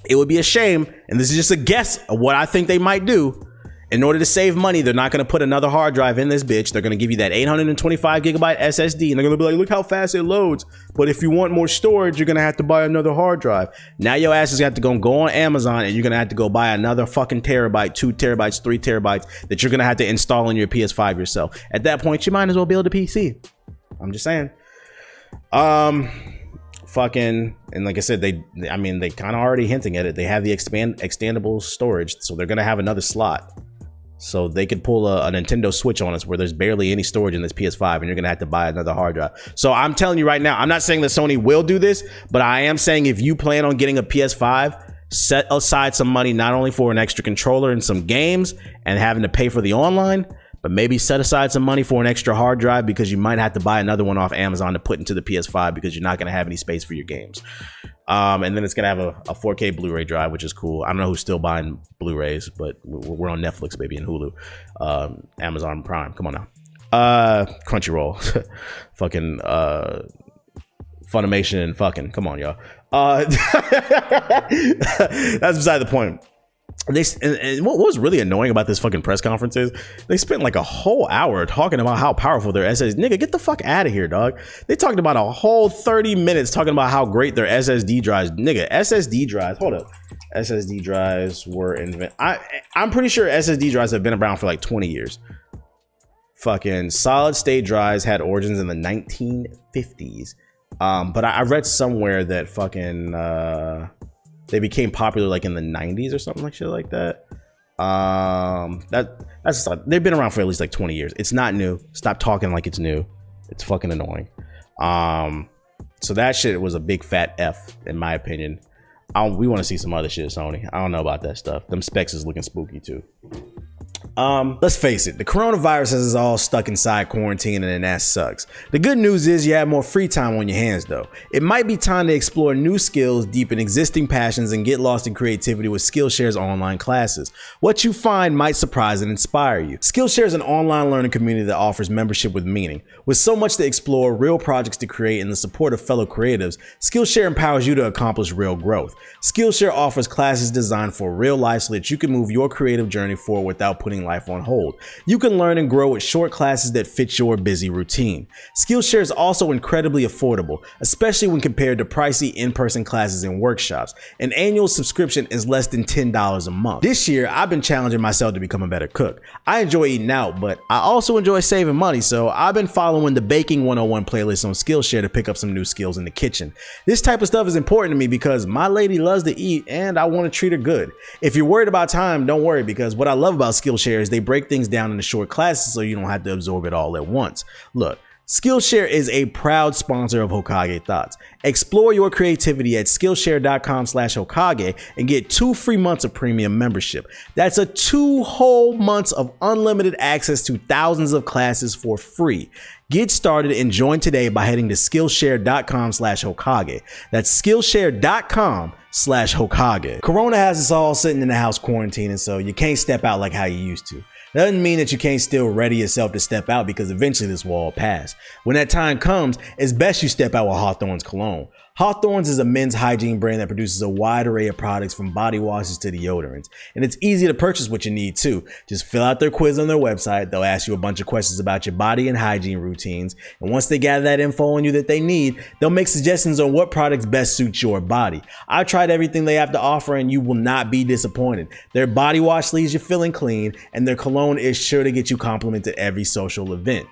It would be a shame, and this is just a guess of what I think they might do. In order to save money, they're not going to put another hard drive in this bitch. They're going to give you that 825 gigabyte SSD, and they're going to be like, look how fast it loads. But if you want more storage, you're going to have to buy another hard drive. Now your ass is going to have to go on Amazon, and you're going to have to go buy another fucking terabyte, 2 terabytes, 3 terabytes that you're going to have to install in your PS5 yourself. At that point, you might as well build a PC. I'm just saying. Fucking, and like I said, they kind of already hinting at it. They have the expandable storage, so they're gonna have another slot, so they could pull a Nintendo Switch on us where there's barely any storage in this PS5, and you're gonna have to buy another hard drive. So I'm telling you right now, I'm not saying that Sony will do this, but I am saying if you plan on getting a PS5, set aside some money not only for an extra controller and some games and having to pay for the online, but maybe set aside some money for an extra hard drive, because you might have to buy another one off Amazon to put into the PS5 because you're not going to have any space for your games. And then it's going to have a 4K Blu-ray drive, which is cool. I don't know who's still buying Blu-rays, but we're on Netflix, baby, and Hulu. Amazon Prime. Come on now. Crunchyroll. Fucking Funimation and fucking. Come on, y'all. That's beside the point. And what was really annoying about this fucking press conference is they spent like a whole hour talking about how powerful their SSD. Nigga, get the fuck out of here, dog. They talked about a whole 30 minutes talking about how great their SSD drives. Nigga, SSD drives. Hold up. SSD drives were invented. I'm pretty sure SSD drives have been around for like 20 years. Fucking solid state drives had origins in the 1950s. But I read somewhere that fucking they became popular like in the 90s or something like shit like that. That's like, they've been around for at least like 20 years. It's not new. Stop talking like it's new. It's fucking annoying. So that shit was a big fat F in my opinion. We want to see some other shit, Sony. I don't know about that stuff. Them specs is looking spooky too. Let's face it, the coronavirus has us all stuck inside quarantine, and that sucks. The good news is you have more free time on your hands though. It might be time to explore new skills, deepen existing passions, and get lost in creativity with Skillshare's online classes. What you find might surprise and inspire you. Skillshare is an online learning community that offers membership with meaning. With so much to explore, real projects to create, and the support of fellow creatives, Skillshare empowers you to accomplish real growth. Skillshare offers classes designed for real life so that you can move your creative journey forward without putting life on hold. You can learn and grow with short classes that fit your busy routine. Skillshare is also incredibly affordable, especially when compared to pricey in-person classes and workshops. An annual subscription is less than $10 a month. This year, I've been challenging myself to become a better cook. I enjoy eating out, but I also enjoy saving money, so I've been following the Baking 101 playlist on Skillshare to pick up some new skills in the kitchen. This type of stuff is important to me because my lady loves to eat and I want to treat her good. If you're worried about time, don't worry, because what I love about Skillshare is they break things down into short classes so you don't have to absorb it all at once. Look, Skillshare is a proud sponsor of Hokage Thots. Explore your creativity at Skillshare.com/Hokage and get 2 free months of premium membership. That's a 2 whole months of unlimited access to thousands of classes for free. Get started and join today by heading to Skillshare.com/Hokage. That's Skillshare.com/Hokage. Corona has us all sitting in the house quarantining, so you can't step out like how you used to. Doesn't mean that you can't still ready yourself to step out, because eventually this will all pass. When that time comes, it's best you step out with Hawthorne's cologne. Hawthorne's is a men's hygiene brand that produces a wide array of products from body washes to deodorants. And it's easy to purchase what you need too. Just fill out their quiz on their website. They'll ask you a bunch of questions about your body and hygiene routines. And once they gather that info on you that they need, they'll make suggestions on what products best suit your body. I've tried everything they have to offer and you will not be disappointed. Their body wash leaves you feeling clean, and their cologne is sure to get you complimented at every social event.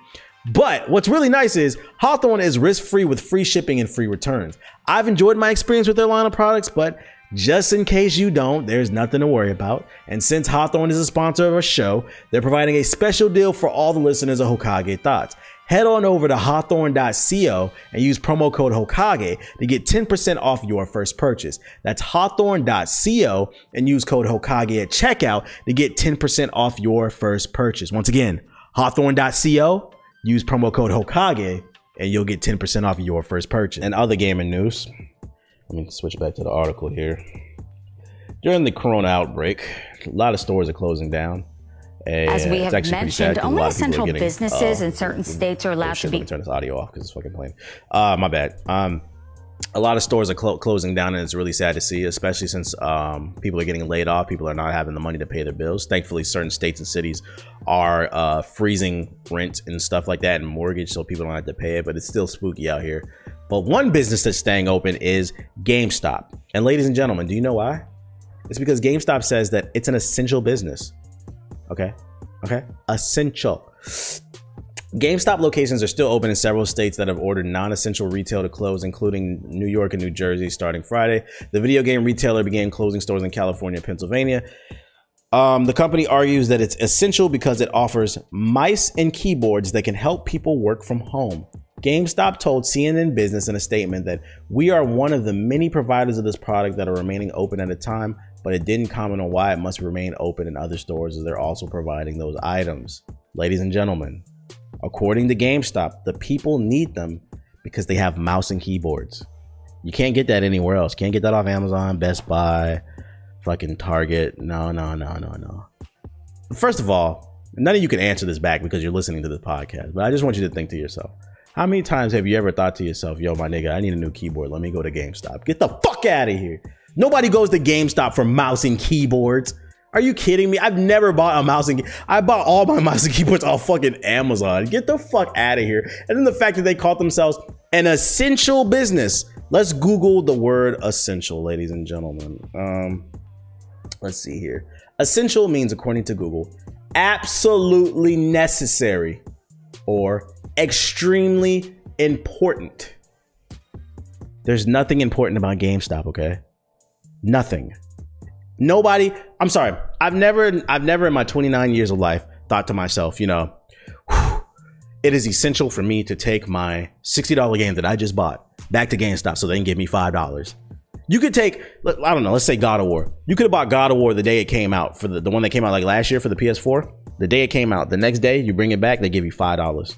But what's really nice is Hawthorne is risk-free with free shipping and free returns. I've enjoyed my experience with their line of products, but just in case you don't, there's nothing to worry about. And since Hawthorne is a sponsor of our show, they're providing a special deal for all the listeners of Hokage Thots. Head on over to Hawthorne CO and use promo code Hokage to get 10% off your first purchase. That's Hawthorne CO and use code Hokage at checkout to get 10% off your first purchase. Once again, Hawthorne CO, use promo code Hokage and you'll get 10% off your first purchase. And other gaming news, let me switch back to the article here. During the corona outbreak, a lot of stores are closing down. As we have mentioned, only essential businesses in certain states are allowed to be. Let me turn this audio off because it's fucking playing. My bad. A lot of stores are closing down, and it's really sad to see, especially since people are getting laid off. People are not having the money to pay their bills. Thankfully, certain states and cities are freezing rent and stuff like that and mortgage, so people don't have to pay it, but it's still spooky out here. But one business that's staying open is GameStop. And ladies and gentlemen, do you know why? It's because GameStop says that it's an essential business. Okay. Essential. GameStop locations are still open in several states that have ordered non-essential retail to close, including New York and New Jersey starting Friday. The video game retailer began closing stores in California and Pennsylvania. The company argues that it's essential because it offers mice and keyboards that can help people work from home. GameStop told CNN Business in a statement that we are one of the many providers of this product that are remaining open at a time, but it didn't comment on why it must remain open in other stores as they're also providing those items. Ladies and gentlemen, according to GameStop, the people need them because they have mouse and keyboards. You can't get that anywhere else. Can't get that off Amazon, Best Buy, fucking Target. No. First of all, none of you can answer this back because you're listening to this podcast, but I just want you to think to yourself, how many times have you ever thought to yourself, yo, my nigga, I need a new keyboard. Let me go to GameStop. Get the fuck out of here. Nobody goes to GameStop for mouse and keyboards. Are you kidding me? I've never bought a mouse and I bought all my mouse and keyboards off fucking Amazon. Get the fuck out of here. And then the fact that they called themselves an essential business. Let's Google the word essential, ladies and gentlemen. Let's see here. Essential means, according to Google, absolutely necessary or extremely important. There's nothing important about GameStop, okay? Nothing. Nobody, I'm sorry. I've never in my 29 years of life thought to myself, you know, it is essential for me to take my $60 game that I just bought back to GameStop so they can give me $5. You could take, I don't know, let's say God of War. You could have bought God of War the day it came out, for the one that came out like last year for the PS4. The day it came out, the next day you bring it back, they give you $5.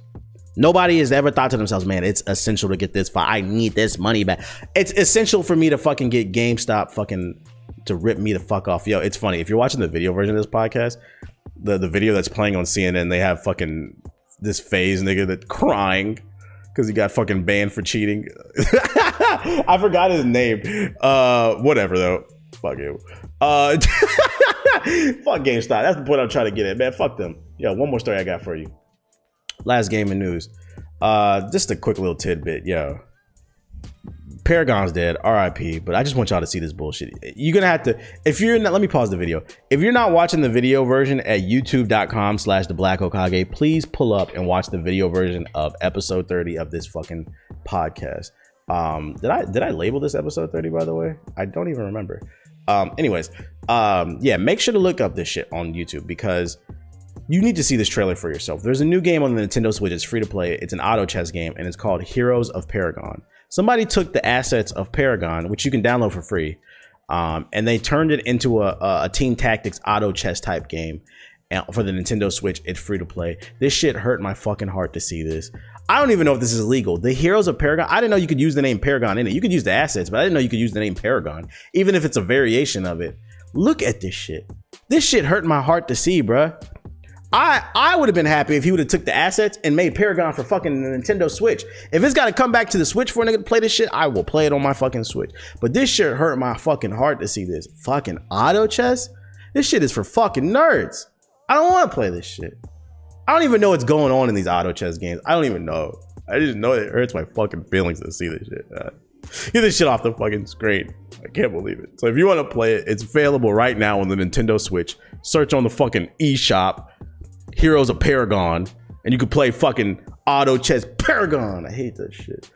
Nobody has ever thought to themselves, man, it's essential to get this. I need this money back. It's essential for me to fucking get GameStop fucking to rip me the fuck off. Yo, it's funny. If you're watching the video version of this podcast, the video that's playing on CNN, they have fucking this phase nigga that crying because he got fucking banned for cheating. I forgot his name. Whatever though. Fuck him. Fuck GameStop. That's the point I'm trying to get at, man. Fuck them. Yo, one more story I got for you. Last gaming news. Just a quick little tidbit. Yo, Paragon's dead, RIP, but I just want y'all to see this bullshit. You're gonna have to, if you're not, let me pause the video. If you're not watching the video version at youtube.com/theblack-hokage, please pull up and watch the video version of episode 30 of this fucking podcast. Did I label this episode 30, by the way? I don't even remember. Yeah, make sure to look up this shit on YouTube because you need to see this trailer for yourself. There's a new game on the Nintendo Switch. It's free to play. It's an auto chess game, and it's called Heroes of Paragon. Somebody took the assets of Paragon, which you can download for free, and they turned it into a team tactics auto chess type game. And for the Nintendo Switch, it's free to play. This shit hurt my fucking heart to see this. I don't even know if this is legal. The Heroes of Paragon, I didn't know you could use the name Paragon in it. You could use the assets, but I didn't know you could use the name Paragon, even if it's a variation of it. Look at this shit. This shit hurt my heart to see, bruh. I would have been happy if he would have took the assets and made Paragon for fucking the Nintendo Switch. If it's got to come back to the Switch for a nigga to play this shit, I will play it on my fucking Switch. But this shit hurt my fucking heart to see this. Fucking auto chess? This shit is for fucking nerds. I don't want to play this shit. I don't even know what's going on in these auto chess games. I don't even know. I just know it hurts my fucking feelings to see this shit. Get this shit off the fucking screen. I can't believe it. So if you want to play it, it's available right now on the Nintendo Switch. Search on the fucking eShop, Heroes of Paragon, and you can play fucking auto chess Paragon. I hate that shit.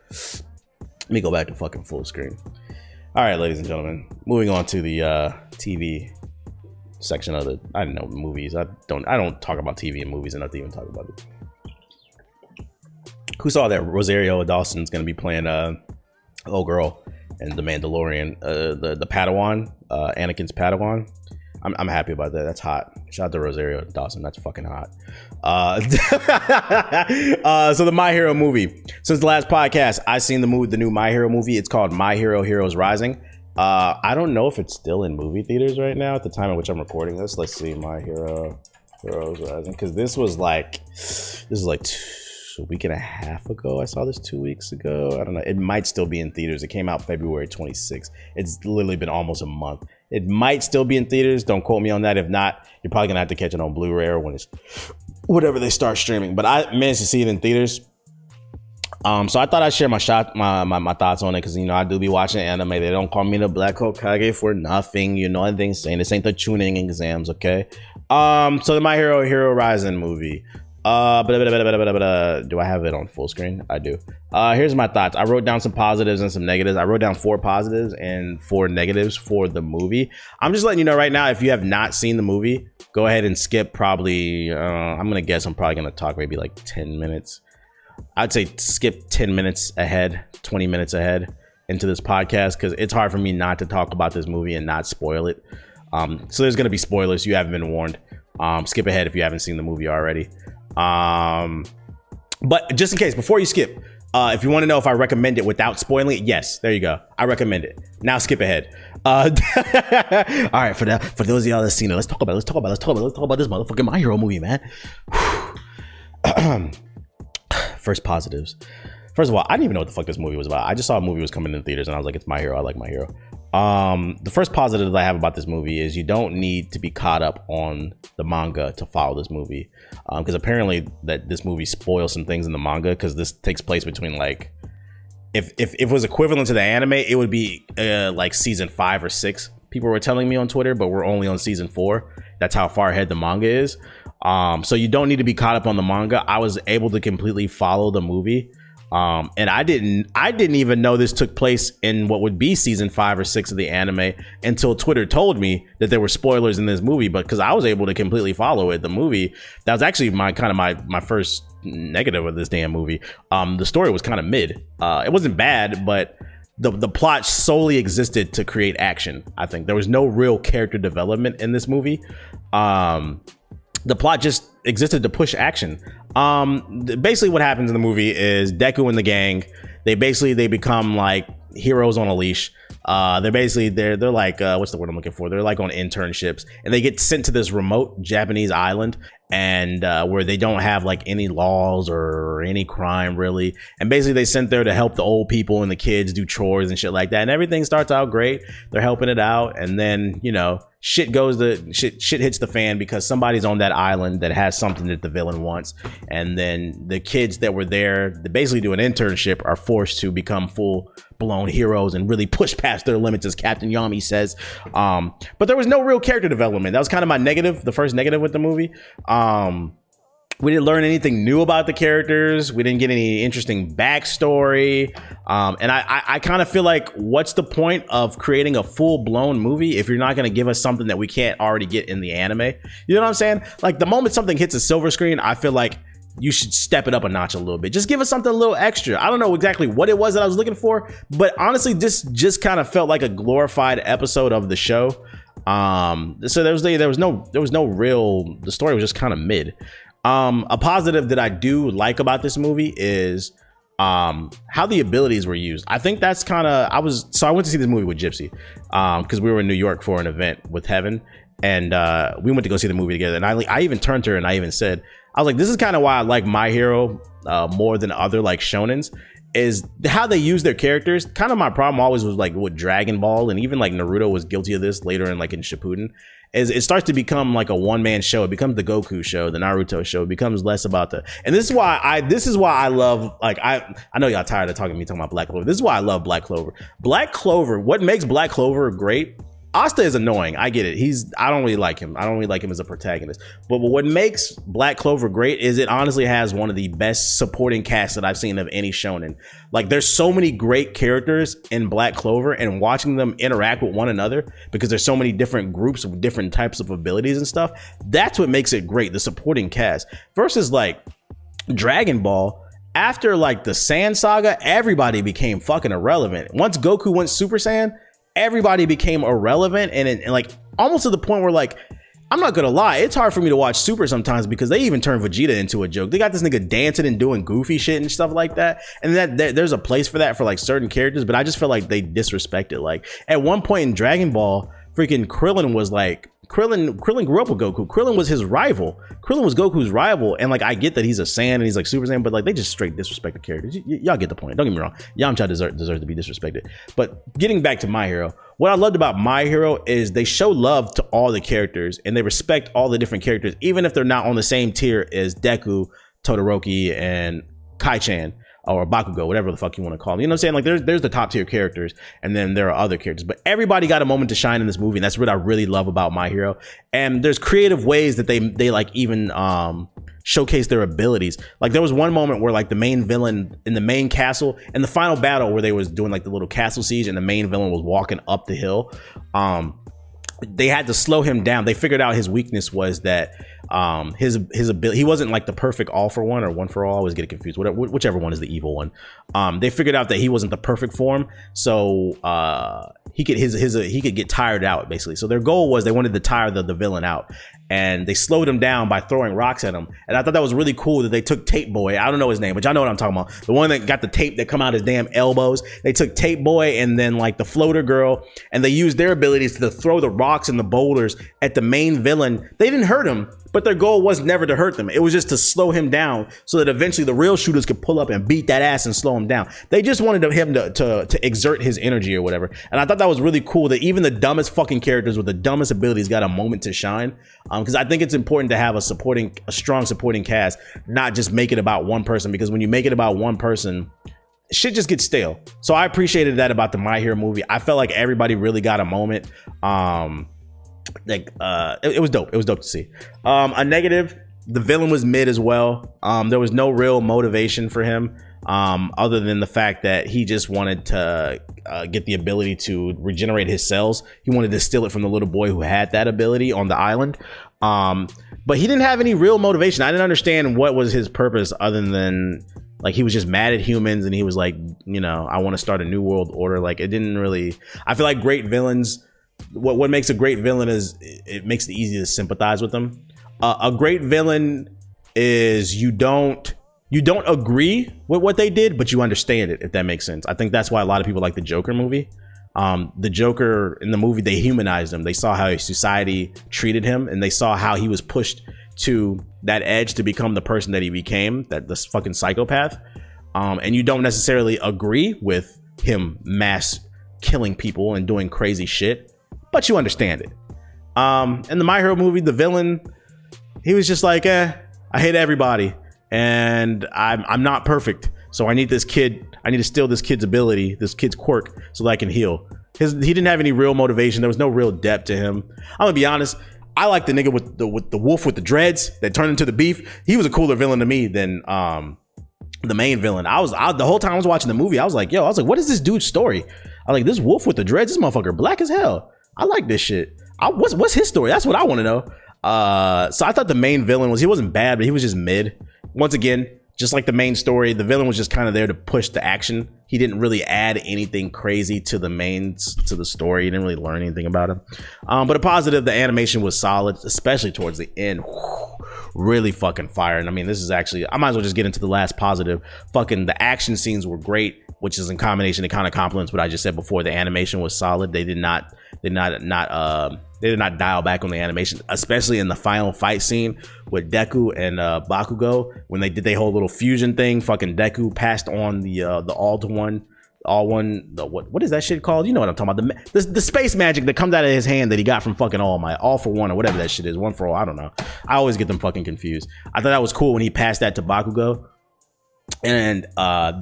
Let me go back to fucking full screen. All right, ladies and gentlemen, moving on to the TV section of the, I don't know, movies. I don't talk about TV and movies enough to even talk about it. Who saw that Rosario Dawson's gonna be playing old girl and the Mandalorian, the Padawan, Anakin's Padawan. I'm happy about that. That's hot. Shout out to Rosario Dawson. That's fucking hot. So the My Hero movie. Since the last podcast, I seen the new My Hero movie. It's called My Hero Heroes Rising. I don't know if it's still in movie theaters right now at the time at which I'm recording this. Let's see, My Hero Heroes Rising, because this was like a week and a half ago. I saw this 2 weeks ago. I don't know. It might still be in theaters. It came out February 26th. It's literally been almost a month. It might still be in theaters. Don't quote me on that. If not, you're probably gonna have to catch it on Blu-ray or when it's whatever they start streaming. But I managed to see it in theaters. So I thought I'd share my thoughts on it, because I do be watching anime. They don't call me the Black Hokage for nothing. Anything saying this ain't the tuning exams, okay? So the My Hero Rising movie. Do I have it on full screen? I do. Here's my thoughts. I wrote down some positives and some negatives. I wrote down 4 positives and 4 negatives for the movie. I'm just letting you know right now, if you have not seen the movie, go ahead and skip probably, I'm gonna guess I'm probably gonna talk maybe like 10 minutes. I'd say skip 10 minutes ahead, 20 minutes ahead into this podcast, because it's hard for me not to talk about this movie and not spoil it. So there's gonna be spoilers. You haven't been warned. Skip ahead if you haven't seen the movie already. But just in case, before you skip, if you want to know if I recommend it without spoiling it, yes, there you go. I recommend it. Now skip ahead. All right, for those of y'all that's seen it, let's talk about this motherfucking My Hero movie, man. First positives. First of all, I didn't even know what the fuck this movie was about. I just saw a movie was coming in theaters and I was like, it's My Hero. I like My Hero. The first positive that I have about this movie is you don't need to be caught up on the manga to follow this movie, because apparently that this movie spoils some things in the manga, because this takes place between like, if it was equivalent to the anime, it would be like season 5 or 6. People were telling me on Twitter, but we're only on season 4. That's how far ahead the manga is. So you don't need to be caught up on the manga. I was able to completely follow the movie. And I didn't even know this took place in what would be season 5 or 6 of the anime until Twitter told me that there were spoilers in this movie. But because I was able to completely follow it, the movie, that was actually my first negative of this damn movie. The story was kind of mid. It wasn't bad, but the plot solely existed to create action. I think there was no real character development in this movie. The plot just existed to push action. Basically what happens in the movie is Deku and the gang, they become like heroes on a leash. They're like, what's the word I'm looking for? They're like on internships, and they get sent to this remote Japanese island, and where they don't have like any laws or any crime really. And basically they sent there to help the old people and the kids do chores and shit like that. And everything starts out great. They're helping it out. And then, shit hits the fan, because somebody's on that island that has something that the villain wants. And then the kids that were there to basically do an internship are forced to become full-blown heroes and really push past their limits, as Captain Yami says. But there was no real character development. That was kind of my negative, the first negative with the movie. We didn't learn anything new about the characters. We didn't get any interesting backstory. And I kind of feel like, what's the point of creating a full-blown movie if you're not going to give us something that we can't already get in the anime? You know what I'm saying? Like, the moment something hits a silver screen, I feel like you should step it up a notch a little bit. Just give us something a little extra. I don't know exactly what it was that I was looking for, but honestly, this just kind of felt like a glorified episode of the show. So there was no real, the story was just kind of mid. A positive that I do like about this movie is how the abilities were used. I think that's kind of, I went to see this movie with Gypsy because we were in New York for an event with Heaven, and we went to go see the movie together. And I even turned to her and I even said, I was like, this is kind of why I like My Hero more than other like shonens, is how they use their characters. Kind of my problem always was like with Dragon Ball, and even like Naruto was guilty of this later in Shippuden, is it starts to become like a one-man show. It becomes the Goku show, the Naruto show. It becomes less about and this is why I love, like, I know y'all tired of talking about Black Clover. This is why I love Black Clover. Black Clover, what makes Black Clover great, Asta is annoying. I get it. I don't really like him. I don't really like him as a protagonist. But what makes Black Clover great is it honestly has one of the best supporting casts that I've seen of any shonen. Like, there's so many great characters in Black Clover, and watching them interact with one another, because there's so many different groups with different types of abilities and stuff. That's what makes it great, the supporting cast. Versus like Dragon Ball, after like the Saiyan saga, everybody became fucking irrelevant. Once Goku went Super Saiyan, everybody became irrelevant, and like almost to the point where like, I'm not gonna lie, it's hard for me to watch Super sometimes because they even turn Vegeta into a joke. They got this nigga dancing and doing goofy shit and stuff like that, and that there's a place for that for like certain characters, but I just feel like they disrespect it. Like at one point in Dragon Ball, freaking Krillin was like, Krillin grew up with Goku. Krillin was his rival. Krillin was Goku's rival, and like I get that he's a Saiyan and he's like Super Saiyan, but like they just straight disrespect the characters. y'all get the point. Don't get me wrong. Yamcha deserves to be disrespected. But getting back to My Hero, what I loved about My Hero is they show love to all the characters and they respect all the different characters, even if they're not on the same tier as Deku, Totoro Key, and Kai-chan, or Bakugo, whatever the fuck you want to call them. You know what I'm saying? Like there's the top tier characters, and then there are other characters, but everybody got a moment to shine in this movie, and that's what I really love about My Hero. And there's creative ways that they like even showcase their abilities. Like there was one moment where like the main villain in the main castle, in the final battle where they was doing like the little castle siege, and the main villain was walking up the hill, they had to slow him down. They figured out his weakness was that his ability, he wasn't like the perfect all for one or one for all. I always get confused, whichever one is the evil one. They figured out that he wasn't the perfect form, so he could get tired out basically. So their goal was they wanted to tire the villain out, and they slowed him down by throwing rocks at him. And I thought that was really cool that they took Tape Boy, I don't know his name, but y'all know what I'm talking about, the one that got the tape that come out his damn elbows. They took Tape Boy and then like the Floater Girl, and they used their abilities to throw the rocks and the boulders at the main villain. They didn't hurt him, but their goal was never to hurt them. It was just to slow him down so that eventually the real shooters could pull up and beat that ass and slow him down. They just wanted him to exert his energy or whatever. And I thought that was really cool that even the dumbest fucking characters with the dumbest abilities got a moment to shine. Because I think it's important to have a strong supporting cast, not just make it about one person, because when you make it about one person, shit just gets stale. So I appreciated that about the My Hero movie. I felt like everybody really got a moment. It was dope. It was dope to see. A negative, the villain was mid as well. There was no real motivation for him, other than the fact that he just wanted to get the ability to regenerate his cells. He wanted to steal it from the little boy who had that ability on the island. But he didn't have any real motivation. I didn't understand what was his purpose other than like he was just mad at humans and he was like, you know, I want to start a new world order. Like it didn't really, I feel like great villains, what makes a great villain is it makes it easy to sympathize with them. A great villain is you don't agree with what they did, but you understand it, if that makes sense. I think that's why a lot of people like the Joker movie. The Joker in the movie, they humanized him. They saw how society treated him, and they saw how he was pushed to that edge to become the person that he became, this fucking psychopath. And you don't necessarily agree with him mass killing people and doing crazy shit, but you understand it. In the My Hero movie, the villain, he was just like, I hate everybody, and I'm not perfect, so I need this kid. I need to steal this kid's ability, this kid's quirk, so that I can heal. He didn't have any real motivation. There was no real depth to him. I'm gonna be honest. I like the nigga with the wolf with the dreads that turned into the beef. He was a cooler villain to me than the main villain. The whole time I was watching the movie, I was like, what is this dude's story? I was like, this wolf with the dreads, this motherfucker black as hell. I like this shit. What's his story? That's what I want to know. So I thought the main villain he wasn't bad, but he was just mid. Once again, just like the main story, the villain was just kind of there to push the action. He didn't really add anything crazy to the story. You didn't really learn anything about him. But a positive, the animation was solid, especially towards the end. Really fucking fire. And I mean, this is actually, I might as well just get into the last positive. Fucking the action scenes were great, which is in combination, it kind of complements what I just said before. The animation was solid. They did not dial back on the animation, especially in the final fight scene with Deku and Bakugo. When they did their whole little fusion thing, fucking Deku passed on the what is that shit called? You know what I'm talking about. The space magic that comes out of his hand that he got from fucking All for One or whatever that shit is. One for All, I don't know. I always get them fucking confused. I thought that was cool when he passed that to Bakugo. And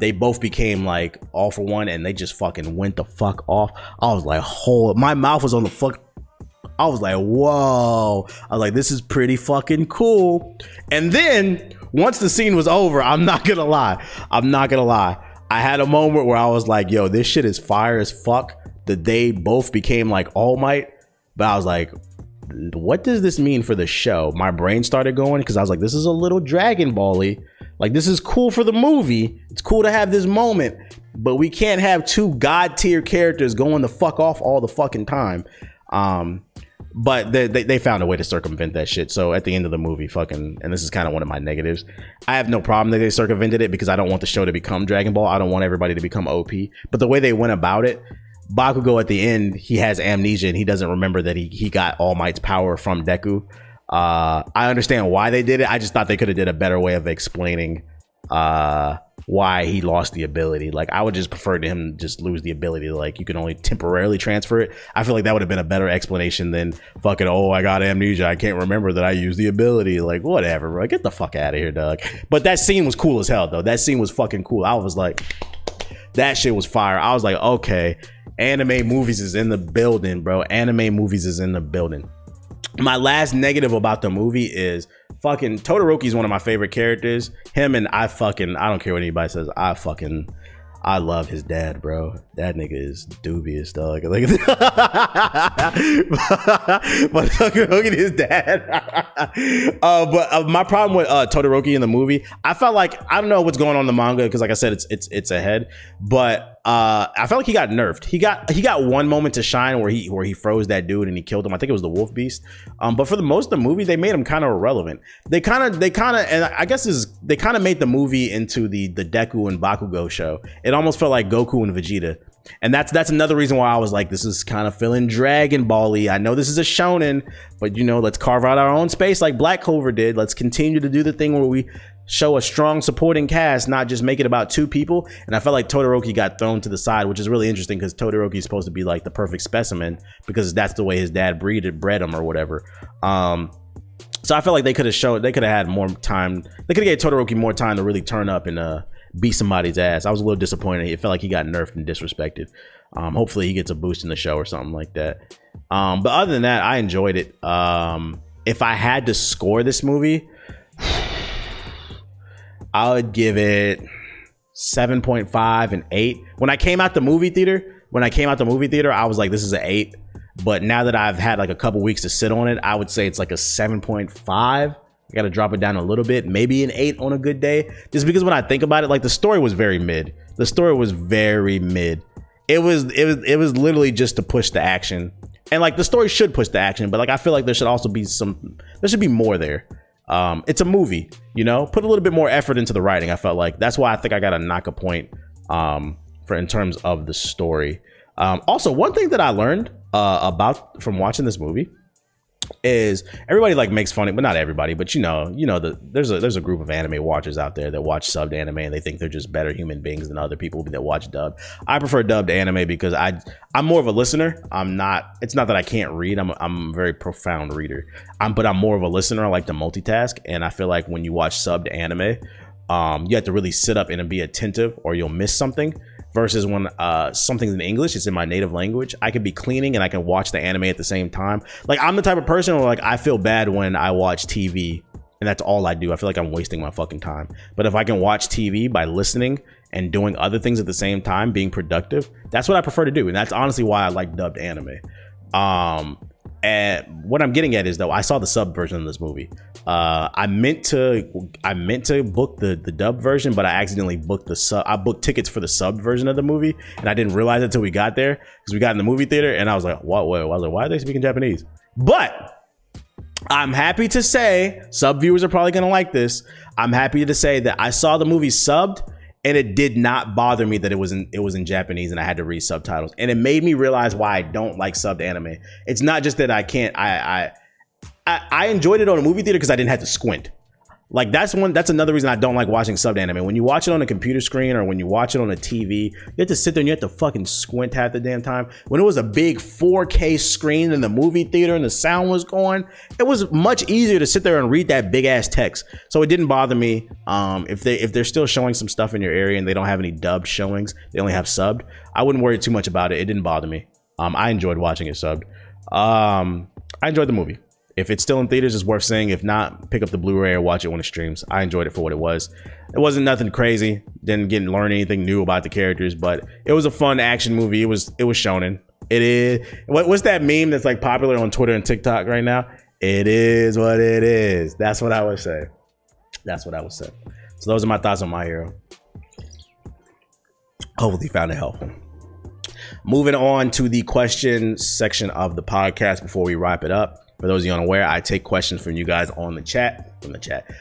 they both became like All for One, and they just fucking went the fuck off. I was like, my mouth was on the fuck. I was like, whoa. I was like, this is pretty fucking cool. And then once the scene was over, I'm not gonna lie. I had a moment where I was like, yo, this shit is fire as fuck. That they both became like All Might. But I was like, what does this mean for the show? My brain started going because I was like, this is a little Dragon Ball-y. Like, this is cool for the movie. It's cool to have this moment, but we can't have two god tier characters going the fuck off all the fucking time. But they found a way to circumvent that shit. So at the end of the movie, and this is kind of one of my negatives, I have no problem that they circumvented it because I don't want the show to become Dragon Ball. I don't want everybody to become OP. But the way they went about it, Bakugo at the end, he has amnesia and he doesn't remember that he got All Might's power from Deku. I understand why they did it. I just thought they could have did a better way of explaining why he lost the ability. Like, I would just prefer to him just lose the ability. Like, you can only temporarily transfer it. I feel like that would have been a better explanation than fucking, oh, I got amnesia, I can't remember that I used the ability. Like, whatever, bro. Get the fuck out of here, dog. But that scene was cool as hell, though. That scene was fucking cool. I was like, that shit was fire. I was like, okay, anime movies is in the building, bro. Anime movies is in the building. My last negative about the movie is fucking Totoro is one of my favorite characters. Him and I don't care what anybody says. I love his dad, bro. That nigga is dubious, dog. Like, but look at his dad. But my problem with Totoro in the movie, I felt like, I don't know what's going on in the manga because, like I said, it's ahead. But I felt like he got nerfed. He got one moment to shine where he froze that dude and he killed him. I think it was the Wolf Beast. But for the most of the movie, they made him kind of irrelevant. They kind of, and I guess they kind of made the movie into the Deku and Bakugo show. It almost felt like Goku and Vegeta. And that's another reason why I was like, this is kind of feeling Dragon Ball-y. I know this is a shonen, but let's carve out our own space like Black Clover did. Let's continue to do the thing where we show a strong supporting cast, not just make it about two people. And I felt like Todoroki got thrown to the side, which is really interesting because Todoroki is supposed to be like the perfect specimen because that's the way his dad bred him or whatever. So I felt like they could have had more time. They could have gave Todoroki more time to really turn up and beat somebody's ass. I was a little disappointed. It felt like he got nerfed and disrespected. Hopefully he gets a boost in the show or something like that. But other than that, I enjoyed it. If I had to score this movie, I would give it 7.5 and 8. When I came out the movie theater, I was like, this is an 8. But now that I've had like a couple weeks to sit on it, I would say it's like a 7.5. I got to drop it down a little bit, maybe an 8 on a good day. Just because when I think about it, like the story was very mid. It was literally just to push the action. And like the story should push the action, but like I feel like there should also be there should be more there. It's a movie, put a little bit more effort into the writing. I felt like that's why I think I got to knock a point in terms of the story. Also, one thing that I learned from watching this movie is everybody like makes fun of, but not everybody, but there's a group of anime watchers out there that watch subbed anime and they think they're just better human beings than other people that watch dubbed. I prefer dubbed anime because I'm more of a listener. It's not that I can't read. I'm a very profound reader. But I'm more of a listener. I like to multitask, and I feel like when you watch subbed anime, you have to really sit up and be attentive or you'll miss something. Versus when something's in English, it's in my native language, I could be cleaning and I can watch the anime at the same time. Like, I'm the type of person where like I feel bad when I watch TV and that's all I do. I feel like I'm wasting my fucking time. But if I can watch TV by listening and doing other things at the same time, being productive, that's what I prefer to do. And that's honestly why I like dubbed anime. And what I'm getting at is, though, I saw the sub version of this movie. I meant to book the dub version, but I accidentally booked the sub. I booked tickets for the sub version of the movie, and I didn't realize it until we got there because we got in the movie theater, and I was like, "What? Wait, I was like, why are they speaking Japanese?" But I'm happy to say, sub viewers are probably gonna like this. I'm happy to say that I saw the movie subbed, and it did not bother me that it was in Japanese and I had to read subtitles. And it made me realize why I don't like subbed anime. It's not just that I can't. I enjoyed it on a movie theater because I didn't have to squint. Like that's another reason I don't like watching subbed anime. When you watch it on a computer screen or when you watch it on a TV, you have to sit there and you have to fucking squint half the damn time. When it was a big 4K screen in the movie theater and the sound was going, it was much easier to sit there and read that big ass text. So it didn't bother me. If they're still showing some stuff in your area and they don't have any dubbed showings, they only have subbed, I wouldn't worry too much about it. It didn't bother me. I enjoyed watching it subbed. I enjoyed the movie. If it's still in theaters, it's worth seeing. If not, pick up the Blu-ray or watch it when it streams. I enjoyed it for what it was. It wasn't nothing crazy. Didn't learn anything new about the characters, but it was a fun action movie. It was shonen. It is. What's that meme that's like popular on Twitter and TikTok right now? It is what it is. That's what I would say. So those are my thoughts on My Hero. Hopefully you found it helpful. Moving on to the question section of the podcast before we wrap it up. For those of you unaware, I take questions from you guys on the chat.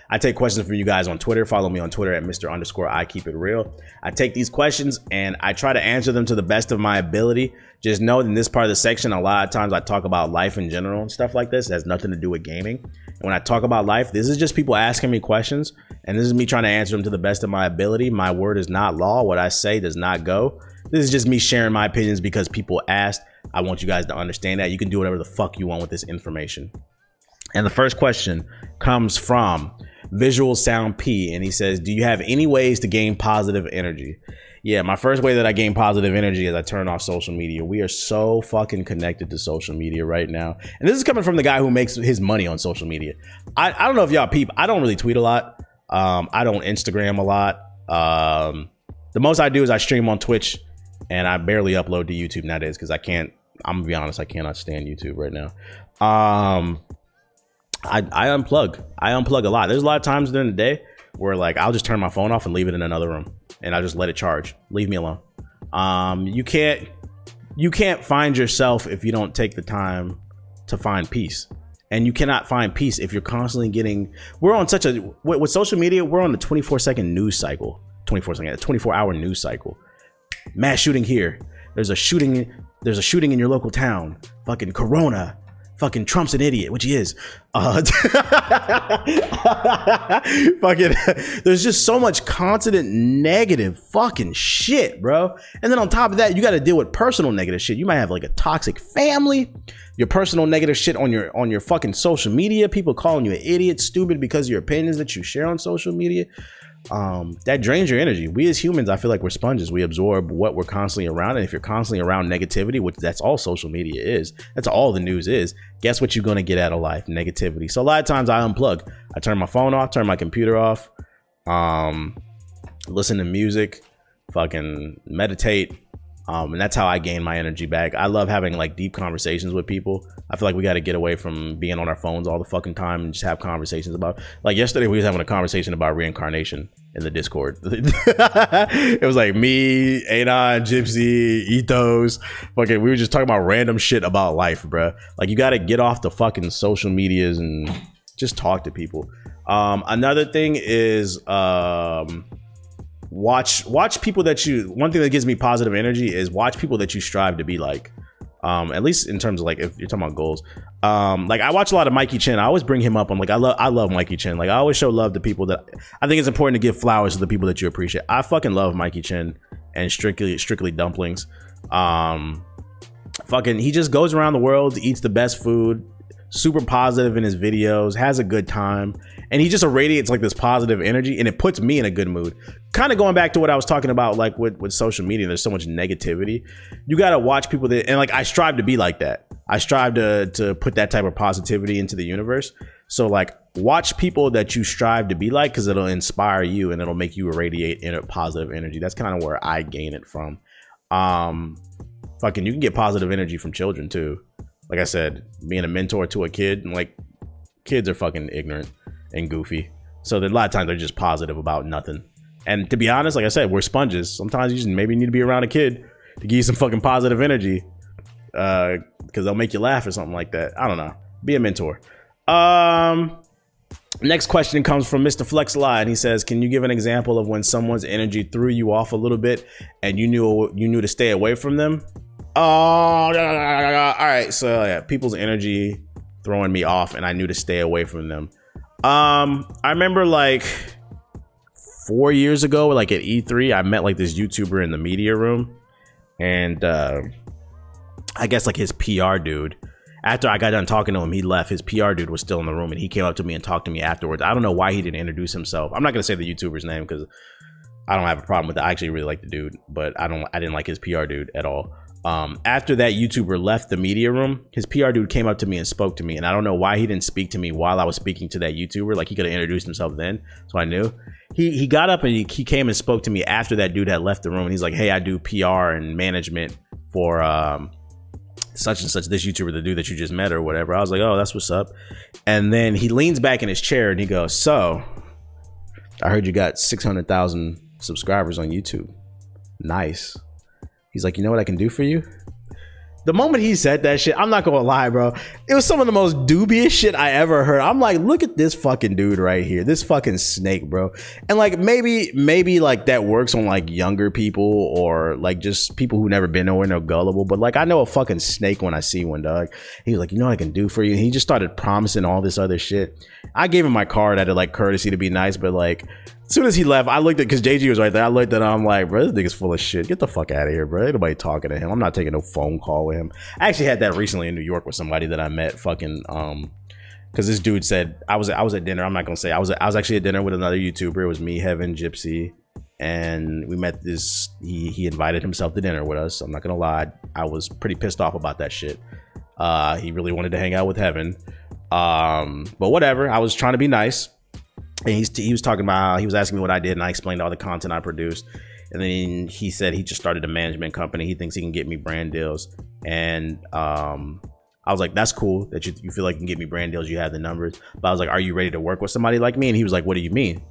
I take questions from you guys on Twitter. Follow me on Twitter at Mr_I keep it real. I take these questions and I try to answer them to the best of my ability. Just know in this part of the section, a lot of times I talk about life in general and stuff like this. It has nothing to do with gaming. And when I talk about life, this is just people asking me questions, and this is me trying to answer them to the best of my ability. My word is not law. What I say does not go. This is just me sharing my opinions because people asked. I want you guys to understand that you can do whatever the fuck you want with this information. And the first question comes from Visual Sound P, and he says, do you have any ways to gain positive energy? Yeah, my first way that I gain positive energy is I turn off social media. We are so fucking connected to social media right now. And this is coming from the guy who makes his money on social media. I don't know if y'all peep. I don't really tweet a lot. I don't Instagram a lot. The most I do is I stream on Twitch, and I barely upload to YouTube nowadays because I'm gonna be honest, I cannot stand YouTube right now. I unplug. I unplug a lot. There's a lot of times during the day where like I'll just turn my phone off and leave it in another room, and I'll just let it charge. Leave me alone. You can't find yourself if you don't take the time to find peace. And you cannot find peace if you're constantly we're on such a, with social media, we're on the 24-second news cycle. 24-hour news cycle. Mass shooting here. There's a shooting in your local town. Fucking Corona. Fucking Trump's an idiot, which he is. Fucking, there's just so much constant negative fucking shit, bro. And then on top of that, you got to deal with personal negative shit. You might have like a toxic family, your personal negative shit on your fucking social media, people calling you an idiot, stupid because of your opinions that you share on social media. That drains your energy. We as humans, I feel like we're sponges. We absorb what we're constantly around, and if you're constantly around negativity, which that's all social media is, that's all the news is, guess what you're going to get out of life? Negativity. So a lot of times I unplug. I turn my phone off, turn my computer off, listen to music, fucking meditate, and that's how I gain my energy back. I love having like deep conversations with people. I feel like we got to get away from being on our phones all the fucking time and just have conversations about, like yesterday we was having a conversation about reincarnation in the Discord. It was like me, Anon, Gypsy, Ethos, fucking, we were just talking about random shit about life, bruh. Like you got to get off the fucking social medias and just talk to people. Another thing is watch people that one thing that gives me positive energy is watch people that you strive to be like. At least in terms of like, if you're talking about goals, like I watch a lot of Mikey Chen. I always bring him up. I'm like, I love Mikey Chen. Like I always show love to people that I think it's important to give flowers to the people that you appreciate. I fucking love Mikey Chen and strictly dumplings. Fucking, he just goes around the world, eats the best food, super positive in his videos, has a good time, and he just irradiates like this positive energy, and it puts me in a good mood. Kind of going back to what I was talking about, like with social media, there's so much negativity. You got to watch people that, and like I strive to be like that. I strive to put that type of positivity into the universe. So like watch people that you strive to be like, because it'll inspire you and it'll make you irradiate positive energy. That's kind of where I gain it from. Fucking, you can get positive energy from children too. Like I said, being a mentor to a kid, and like kids are fucking ignorant and goofy. So a lot of times they're just positive about nothing. And to be honest, like I said, we're sponges. Sometimes you just maybe need to be around a kid to give you some fucking positive energy, because they'll make you laugh or something like that. I don't know. Be a mentor. Next question comes from Mr. Flexline. He says, can you give an example of when someone's energy threw you off a little bit and you knew to stay away from them? All right. So yeah, people's energy throwing me off and I knew to stay away from them. I remember like 4 years ago, like at E3, I met like this YouTuber in the media room, and I guess like his PR dude, after I got done talking to him, he left. His PR dude was still in the room, and he came up to me and talked to me afterwards. I don't know why he didn't introduce himself. I'm not gonna say the YouTuber's name because I don't have a problem with it. I actually really like the dude, but I didn't like his PR dude at all. After that YouTuber left the media room, his PR dude came up to me and spoke to me, and I don't know why he didn't speak to me while I was speaking to that YouTuber. Like he could have introduced himself then, so I knew. He got up and he came and spoke to me after that dude had left the room, and he's like, hey, I do PR and management for such and such, this YouTuber, the dude that you just met or whatever. I was like, oh, that's what's up. And then he leans back in his chair and he goes, so I heard you got 600,000 subscribers on YouTube. Nice. He's like, you know what I can do for you? The moment he said that shit, I'm not gonna lie, bro. It was some of the most dubious shit I ever heard. I'm like, look at this fucking dude right here. This fucking snake, bro. And like, maybe like that works on like younger people or like just people who never been nowhere and they're gullible. But like, I know a fucking snake when I see one, dog. He was like, you know what I can do for you? And he just started promising all this other shit. I gave him my card out of like courtesy to be nice, but like, as soon as he left, I looked at, because JG was right there. I looked at him, I'm like, bro, this nigga's full of shit. Get the fuck out of here, bro. Ain't nobody talking to him. I'm not taking no phone call with him. I actually had that recently in New York with somebody that I met fucking, because this dude said, I was at dinner. I'm not going to say. I was actually at dinner with another YouTuber. It was me, Heaven, Gypsy. And we met this, he invited himself to dinner with us. I'm not going to lie. I was pretty pissed off about that shit. He really wanted to hang out with Heaven. But whatever. I was trying to be nice. And he was talking about how he was asking me what I did, and I explained all the content I produced. And then he said he just started a management company. He thinks he can get me brand deals. And I was like, that's cool that you feel like you can get me brand deals. You have the numbers. But I was like, are you ready to work with somebody like me? And he was like, what do you mean?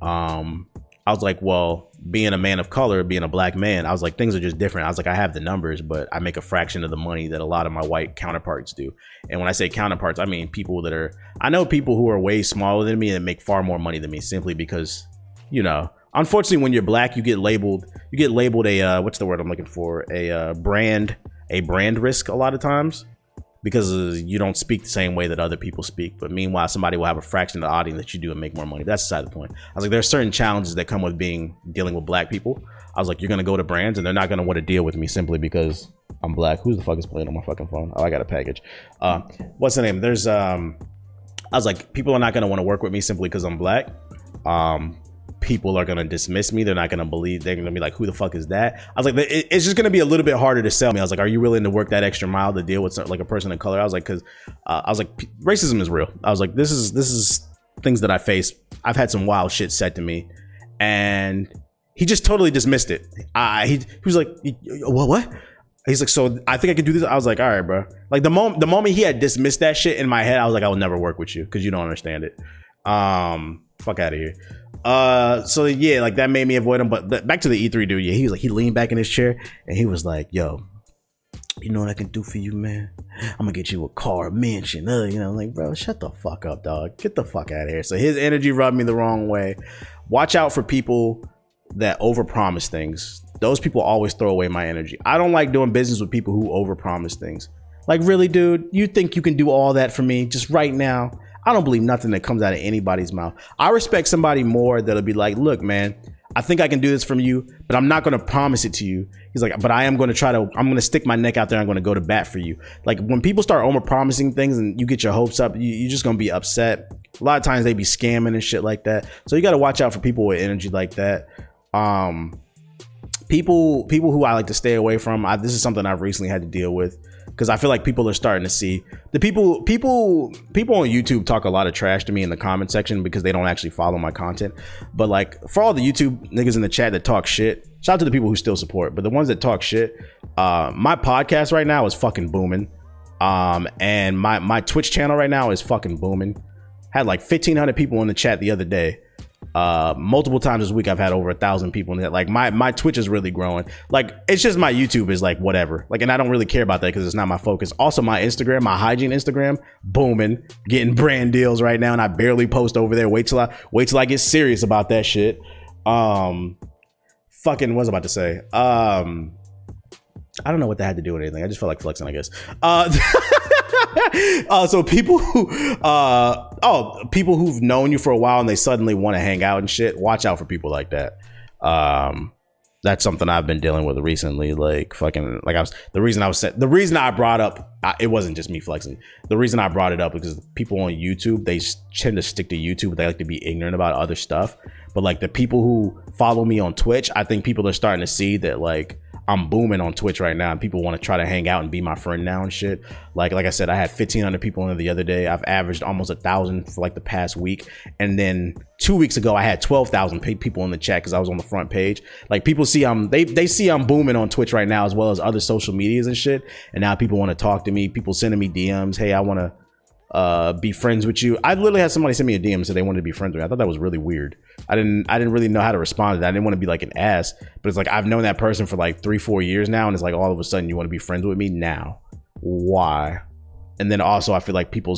I was like, well, being a man of color, being a black man, I was like, things are just different. I was like, I have the numbers, but I make a fraction of the money that a lot of my white counterparts do. And when I say counterparts, I mean people that are, I know people who are way smaller than me and make far more money than me, simply because, you know, unfortunately, when you're black, you get labeled a, what's the word I'm looking for? A brand risk a lot of times, because you don't speak the same way that other people speak. But meanwhile, somebody will have a fraction of the audience that you do and make more money. That's beside the point. I was like, there are certain challenges that come with dealing with black people. I was like, you're going to go to brands and they're not going to want to deal with me simply because I'm black. Who the fuck is playing on my fucking phone? Oh, I got a package. What's the name? There's, I was like, people are not going to want to work with me simply because I'm black. People are going to dismiss me. They're not going to believe. They're going to be like, who the fuck is that? I was like, it's just going to be a little bit harder to sell me. I was like, are you willing to work that extra mile to deal with like a person of color? I was like, because I was like, racism is real. I was like, this is things that I face. I've had some wild shit said to me, and he just totally dismissed it. He was like, what? He's like, so I think I can do this. I was like, all right, bro. Like the moment he had dismissed that shit in my head, I was like, I will never work with you because you don't understand it. Fuck out of here. So yeah, like that made me avoid him. But back to the E3 dude, yeah, he was like, he leaned back in his chair and he was like, yo, you know what I can do for you, man? I'm gonna get you a car, a mansion. You know, like, bro, shut the fuck up, dog. Get the fuck out of here. So his energy rubbed me the wrong way. Watch out for people that overpromise things. Those people always throw away my energy. I don't like doing business with people who overpromise things. Like, really, dude, you think you can do all that for me just right now? I don't believe nothing that comes out of anybody's mouth. I respect somebody more that'll be like, look, man, I think I can do this from you, but I'm not going to promise it to you. He's like, but I am going to I'm going to stick my neck out there. I'm going to go to bat for you. Like, when people start overpromising things and you get your hopes up, you're just going to be upset. A lot of times they be scamming and shit like that. So you got to watch out for people with energy like that. People who I like to stay away from. This is something I've recently had to deal with, because I feel like people are starting to see the people on YouTube talk a lot of trash to me in the comment section because they don't actually follow my content. But like, for all the YouTube niggas in the chat that talk shit, shout out to the people who still support. But the ones that talk shit, my podcast right now is fucking booming. And my Twitch channel right now is fucking booming. Had like 1,500 people in the chat the other day. Multiple times this week I've had over 1,000 people in it. Like, my Twitch is really growing. Like, it's just my YouTube is like whatever. Like, and I don't really care about that because it's not my focus. Also, my Instagram, my hygiene Instagram, booming, getting brand deals right now, and I barely post over there. Wait till I get serious about that shit. Fucking, what was I about to say? I don't know what that had to do with anything. I just felt like flexing, I guess. So people who've known you for a while and they suddenly want to hang out and shit, watch out for people like that. That's something I've been dealing with recently. Like, fucking, like, the reason I brought up, it wasn't just me flexing. The reason I brought it up is because people on YouTube, they tend to stick to YouTube. They like to be ignorant about other stuff. But like, the people who follow me on Twitch, I think people are starting to see that, like, I'm booming on Twitch right now and people want to try to hang out and be my friend now and shit. Like I said, I had 1,500 people in the other day. I've averaged almost 1,000 for like the past week. And then 2 weeks ago, I had 12,000 people in the chat because I was on the front page. Like, people see they see I'm booming on Twitch right now, as well as other social medias and shit. And now people want to talk to me. People sending me DMs. Hey, I want be friends with you. I literally had somebody send me a DM and said they wanted to be friends with me. I thought that was really weird. I didn't really know how to respond to that. I didn't want to be like an ass, but it's like I've known that person for like 3-4 years now, and it's like all of a sudden you want to be friends with me now. Why? And then also I feel like people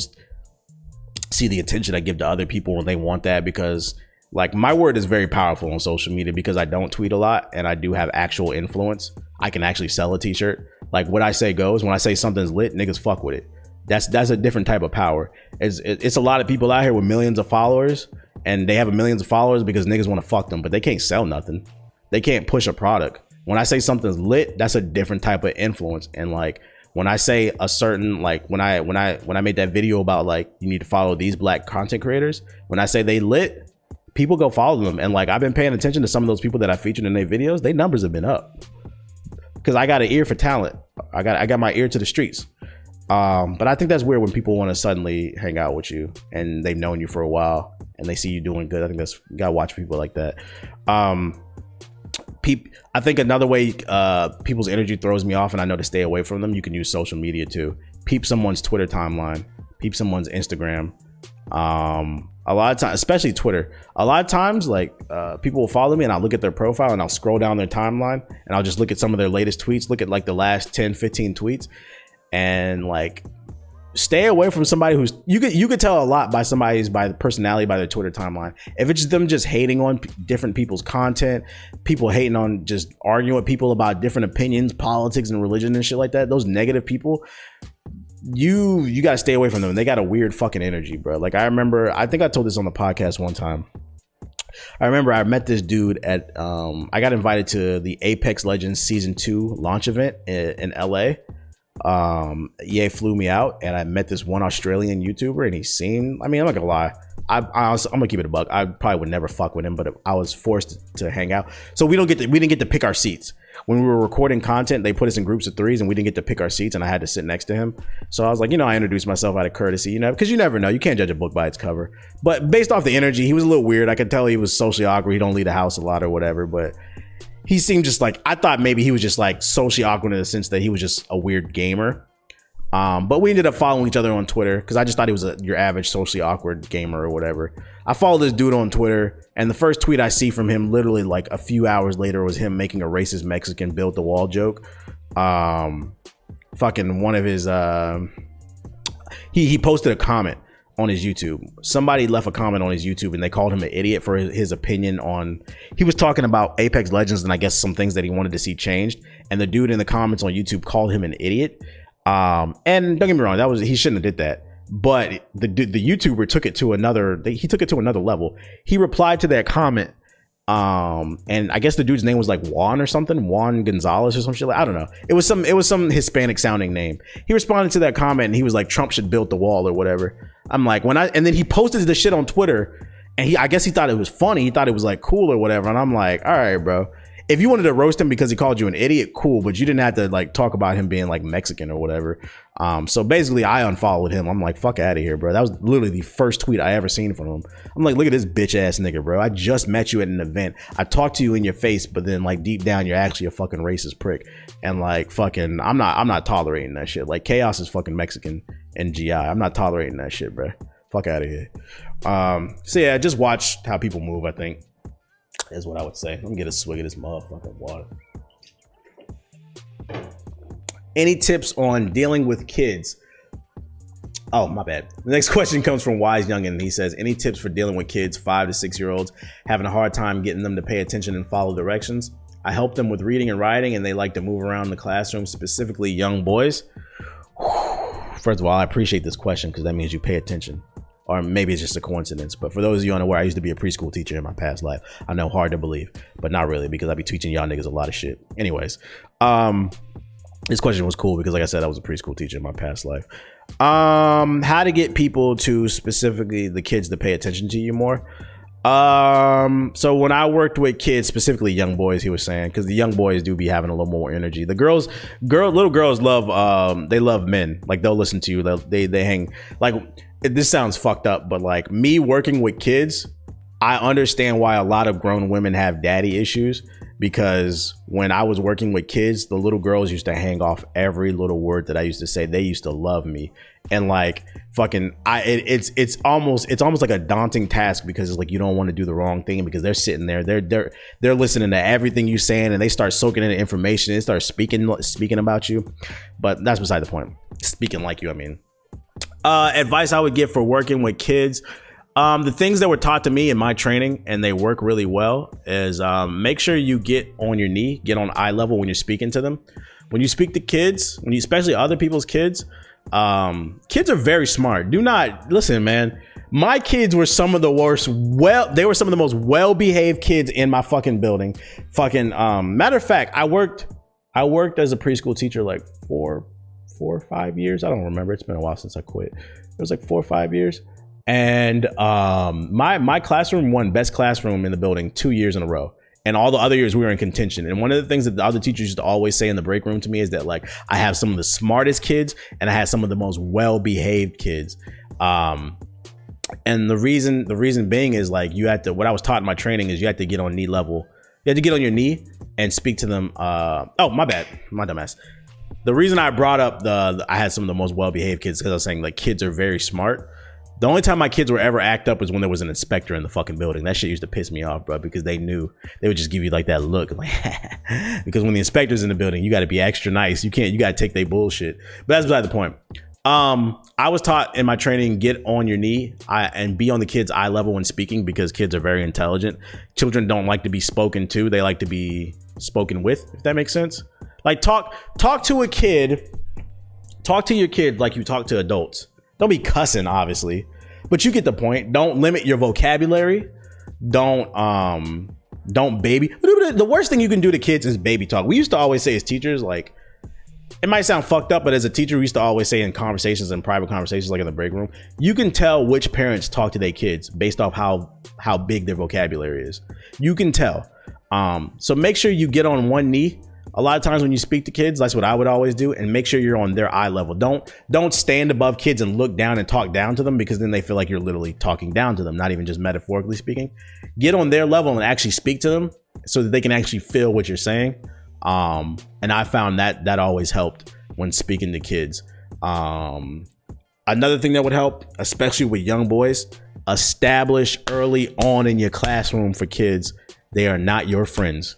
see the attention I give to other people when they want that, because like my word is very powerful on social media because I don't tweet a lot and I do have actual influence. I can actually sell a t-shirt. Like what I say goes. When I say something's lit, niggas fuck with it. That's a different type of power. It's a lot of people out here with millions of followers, and they have millions of followers because niggas want to fuck them, but they can't sell nothing. They can't push a product. When I say something's lit, that's a different type of influence. And like when I say a certain, like when I made that video about like you need to follow these black content creators, when I say they lit, people go follow them. And like I've been paying attention to some of those people that I featured in their videos. Their numbers have been up because I got an ear for talent. I got my ear to the streets. But I think that's weird when people want to suddenly hang out with you and they've known you for a while and they see you doing good. I think that's, you gotta watch people like that. I think another way people's energy throws me off and I know to stay away from them, you can use social media too. Peep someone's Twitter timeline, peep someone's Instagram. A lot of times, especially Twitter, a lot of times like people will follow me and I'll look at their profile and I'll scroll down their timeline and I'll just look at some of their latest tweets, look at like the last 10-15 tweets, and like stay away from somebody who's you could tell a lot by the personality, by their Twitter timeline. If it's them just hating on different people's content, people hating on just arguing with people about different opinions, politics and religion and shit like that, those negative people, you gotta stay away from them. They got a weird fucking energy, bro. Like I think I told this on the podcast one time. I remember I met this dude at I got invited to the Apex Legends Season 2 launch event in LA. EA flew me out and I met this one Australian YouTuber and he seemed, I mean, I'm not gonna lie, I'm gonna keep it a buck. I probably would never fuck with him, but I was forced to hang out. So we didn't get to pick our seats. When we were recording content, they put us in groups of 3s and we didn't get to pick our seats and I had to sit next to him. So I was like, I introduced myself out of courtesy, because you never know. You can't judge a book by its cover. But based off the energy, he was a little weird. I could tell he was socially awkward. He don't leave the house a lot or whatever, but he seemed just like, I thought maybe he was just like socially awkward in the sense that he was just a weird gamer. But we ended up following each other on Twitter because I just thought he was your average socially awkward gamer or whatever. I followed this dude on Twitter and the first tweet I see from him literally like a few hours later was him making a racist Mexican built the wall joke. Fucking one of his, he posted a comment on his YouTube. Somebody left a comment on his YouTube and they called him an idiot for his opinion on, he was talking about Apex Legends and I guess some things that he wanted to see changed. And the dude in the comments on YouTube called him an idiot. And don't get me wrong, he shouldn't have did that. But the YouTuber took it to another level. He replied to that comment. And I guess the dude's name was like Juan or something, Juan Gonzalez or some shit. Like, I don't know. It was some Hispanic sounding name. He responded to that comment and he was like, Trump should build the wall or whatever. I'm like, and then he posted the shit on Twitter and I guess he thought it was funny. He thought it was like cool or whatever. And I'm like, all right, bro. If you wanted to roast him because he called you an idiot, cool, but you didn't have to like talk about him being like Mexican or whatever. So basically I unfollowed him. I'm like, fuck out of here, bro. That was literally the first tweet I ever seen from him. I'm like, look at this bitch ass nigga, bro. I just met you at an event. I talked to you in your face, but then like deep down you're actually a fucking racist prick. And like fucking I'm not tolerating that shit. Like Chaos is fucking Mexican and GI. I'm not tolerating that shit, bro. Fuck out of here. So yeah, just watch how people move, I think. Is what I would say. Let me get a swig of this motherfucking water. Any tips on dealing with kids? Oh, my bad. The next question comes from Wise Youngin. He says, any tips for dealing with kids 5 to 6 year olds having a hard time getting them to pay attention and follow directions? I help them with reading and writing and they like to move around the classroom, specifically young boys. First of all, I appreciate this question because that means you pay attention. Or maybe it's just a coincidence. But for those of you unaware, I used to be a preschool teacher in my past life. I know, hard to believe, but not really, because I be teaching y'all niggas a lot of shit. Anyways, this question was cool because like I said, I was a preschool teacher in my past life. How to get people to, specifically the kids, to pay attention to you more. So when I worked with kids, specifically young boys, he was saying, because the young boys do be having a little more energy. The little girls love, they love men. Like they'll listen to you. They hang, like, this sounds fucked up, but like me working with kids, I understand why a lot of grown women have daddy issues, because when I was working with kids, the little girls used to hang off every little word that I used to say. They used to love me. and like it's almost like a daunting task, because it's like you don't want to do the wrong thing, because they're sitting there, they're listening to everything you're saying, and they start soaking in the information and start speaking about you. But that's beside the point. Speaking like you, I mean. Advice I would give for working with kids, the things that were taught to me in my training, and they work really well, is make sure you get on your knee, get on eye level when you're speaking to them. When you speak to kids, especially other people's kids, kids are very smart. Do not listen, man. My kids were some of the worst. They were some of the most well-behaved kids in my fucking building. Matter of fact, I worked as a preschool teacher like 4 or 5 years. I don't remember. It's been a while since I quit. It was like 4 or 5 years. And my classroom won best classroom in the building 2 years in a row. And all the other years we were in contention. And one of the things that the other teachers used to always say in the break room to me is that like I have some of the smartest kids and I had some of the most well-behaved kids. And the reason being is like what I was taught in my training is you have to get on knee level. You have to get on your knee and speak to them. Oh, my bad. My dumbass. The reason I brought up I had some of the most well-behaved kids, because I was saying like kids are very smart. The only time my kids were ever act up was when there was an inspector in the fucking building. That shit used to piss me off, bro, because they knew they would just give you like that look, like because when the inspector's in the building, you got to be extra nice. You got to take their bullshit. But that's beside the point. I was taught in my training, get on your knee and be on the kid's eye level when speaking, because kids are very intelligent. Children don't like to be spoken to. They like to be spoken with, if that makes sense. Like talk to a kid. Talk to your kid like you talk to adults. Don't be cussing, obviously, but you get the point. Don't limit your vocabulary. Don't baby. The worst thing you can do to kids is baby talk. We used to always say as teachers, like, it might sound fucked up, but as a teacher, we used to always say in conversations, in private conversations, like in the break room, you can tell which parents talk to their kids based off how big their vocabulary is. You can tell. So make sure you get on one knee. A lot of times when you speak to kids, that's what I would always do, and make sure you're on their eye level. Don't stand above kids and look down and talk down to them, because then they feel like you're literally talking down to them, not even just metaphorically speaking. Get on their level and actually speak to them so that they can actually feel what you're saying. And I found that always helped when speaking to kids. Another thing that would help, especially with young boys, establish early on in your classroom for kids, they are not your friends.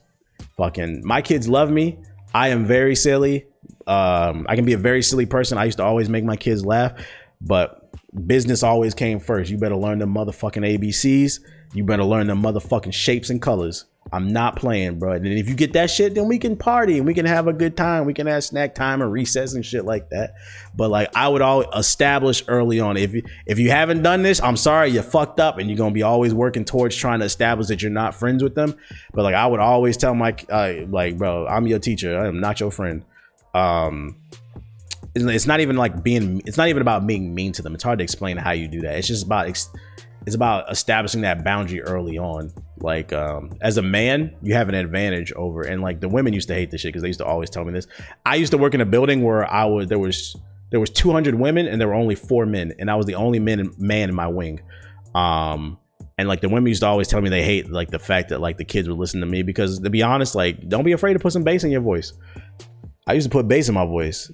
My kids love me. I am very silly. I can be a very silly person. I used to always make my kids laugh, but business always came first. You better learn them motherfucking ABCs. You better learn them motherfucking shapes and colors. I'm not playing, bro. And if you get that shit, then we can party and we can have a good time. We can have snack time and recess and shit like that. But like, I would always establish early on, if you haven't done this, I'm sorry, you fucked up, and you're gonna be always working towards trying to establish that you're not friends with them. But like, I would always tell my like, bro, I'm your teacher. I am not your friend. It's not even about being mean to them. It's hard to explain how you do that. It's just about establishing that boundary early on. Like, as a man, you have an advantage over, and like the women used to hate this shit because they used to always tell me this. I used to work in a building where there was 200 women and there were only 4 men, and I was the only man in my wing. And like the women used to always tell me they hate like the fact that like the kids would listen to me, because to be honest, like, don't be afraid to put some bass in your voice. I used to put bass in my voice.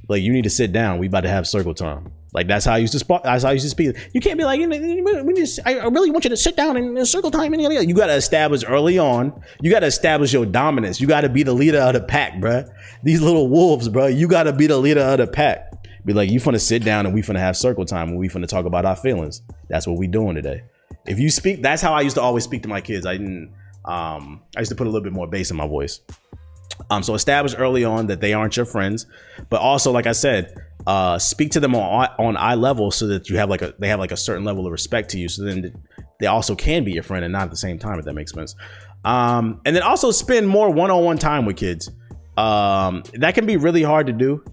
Like, you need to sit down. We about to have circle time. Like, that's how I used to speak. That's how I used to speak. You can't be like, I really want you to sit down in circle time. You got to establish early on. You got to establish your dominance. You got to be the leader of the pack, bruh. These little wolves, bro. You got to be the leader of the pack. Be like, you finna sit down and we finna have circle time and we finna talk about our feelings. That's what we doing today. If you speak, that's how I used to always speak to my kids. I used to put a little bit more bass in my voice. So establish early on that they aren't your friends, but also, like I said, speak to them on eye level so that they have a certain level of respect to you. So then they also can be your friend and not at the same time, if that makes sense. And then also spend more one-on-one time with kids. That can be really hard to do,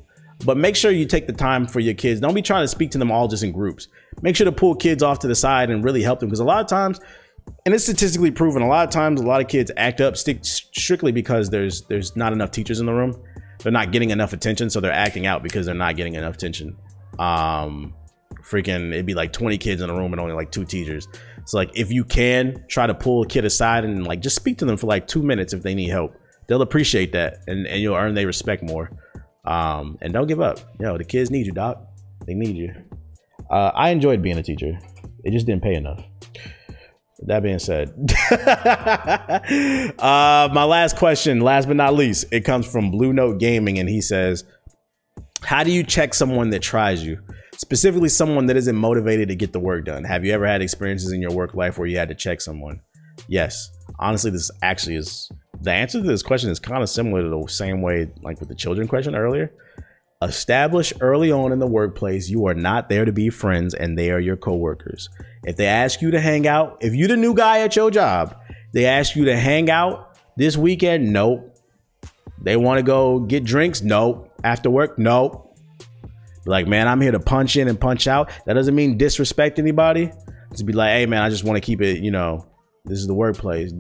but make sure you take the time for your kids. Don't be trying to speak to them all just in groups. Make sure to pull kids off to the side and really help them, because a lot of times, and it's statistically proven, a lot of times a lot of kids act up strictly because there's not enough teachers in the room. They're not getting enough attention, so they're acting out because they're not getting enough attention. It'd be like 20 kids in a room and only like 2 teachers. So like, if you can try to pull a kid aside and like just speak to them for like 2 minutes if they need help, they'll appreciate that, and you'll earn their respect more. And don't give up. The kids need you, doc. They need you. I enjoyed being a teacher. It just didn't pay enough. That being said, my last question, last but not least, it comes from Blue Note Gaming, and he says, how do you check someone that tries you? Specifically, someone that isn't motivated to get the work done. Have you ever had experiences in your work life where you had to check someone? Yes. Honestly, this actually is, the answer to this question is kind of similar to the same way like with the children question earlier. Establish early on in the workplace you are not there to be friends and they are your coworkers. If they ask you to hang out, if you're the new guy at your job, they ask you to hang out this weekend, nope. They want to go get drinks, nope. After work, nope. Like, man, I'm here to punch in and punch out. That doesn't mean disrespect anybody. Just be like, hey man, I just want to keep it, you know, this is the workplace.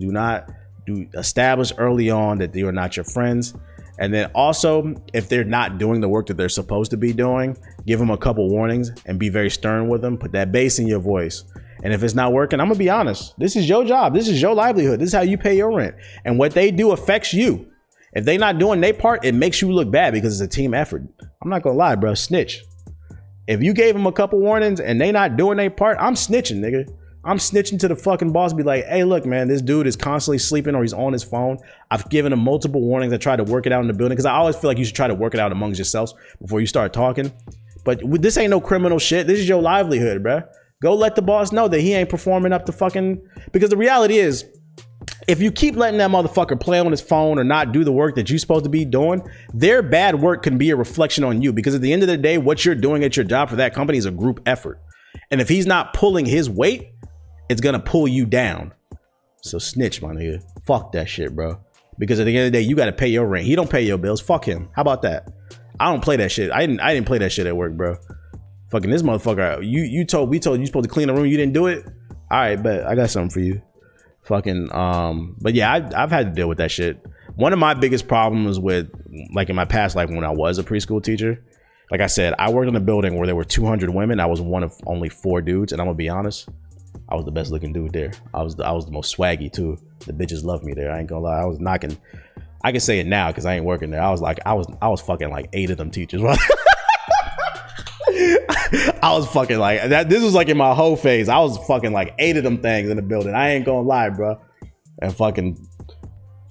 Establish early on that they are not your friends. And then also, if they're not doing the work that they're supposed to be doing, give them a couple warnings and be very stern with them. Put that bass in your voice. And if it's not working, I'm gonna be honest. This is your job. This is your livelihood. This is how you pay your rent. And what they do affects you. If they're not doing their part, it makes you look bad because it's a team effort. I'm not gonna lie, bro. Snitch. If you gave them a couple warnings and they not doing their part, I'm snitching, nigga. I'm snitching to the fucking boss, be like, hey, look, man, this dude is constantly sleeping or he's on his phone. I've given him multiple warnings. I tried to work it out in the building because I always feel like you should try to work it out amongst yourselves before you start talking. But this ain't no criminal shit. This is your livelihood, bro. Go let the boss know that he ain't performing up to fucking, because the reality is, if you keep letting that motherfucker play on his phone or not do the work that you're supposed to be doing, their bad work can be a reflection on you, because at the end of the day, what you're doing at your job for that company is a group effort. And if he's not pulling his weight, it's gonna pull you down. So snitch, my nigga. Fuck that shit, bro. Because at the end of the day, you gotta pay your rent. He don't pay your bills. Fuck him. How about that? I don't play that shit. I didn't play that shit at work, bro. Fucking this motherfucker. We told you supposed to clean the room. You didn't do it. All right, bet I got something for you. Fucking but yeah, I've had to deal with that shit. One of my biggest problems with, like, in my past life when I was a preschool teacher, like I said, I worked in a building where there were 200 women. I was one of only 4 dudes, and I'm gonna be honest, I was the best looking dude there. I was the most swaggy too. The bitches loved me there. I ain't gonna lie. I was knocking. I can say it now because I ain't working there. I was fucking like 8 of them teachers. I was fucking like that. This was like in my whole phase. I was fucking like 8 of them things in the building. I ain't gonna lie, bro. And fucking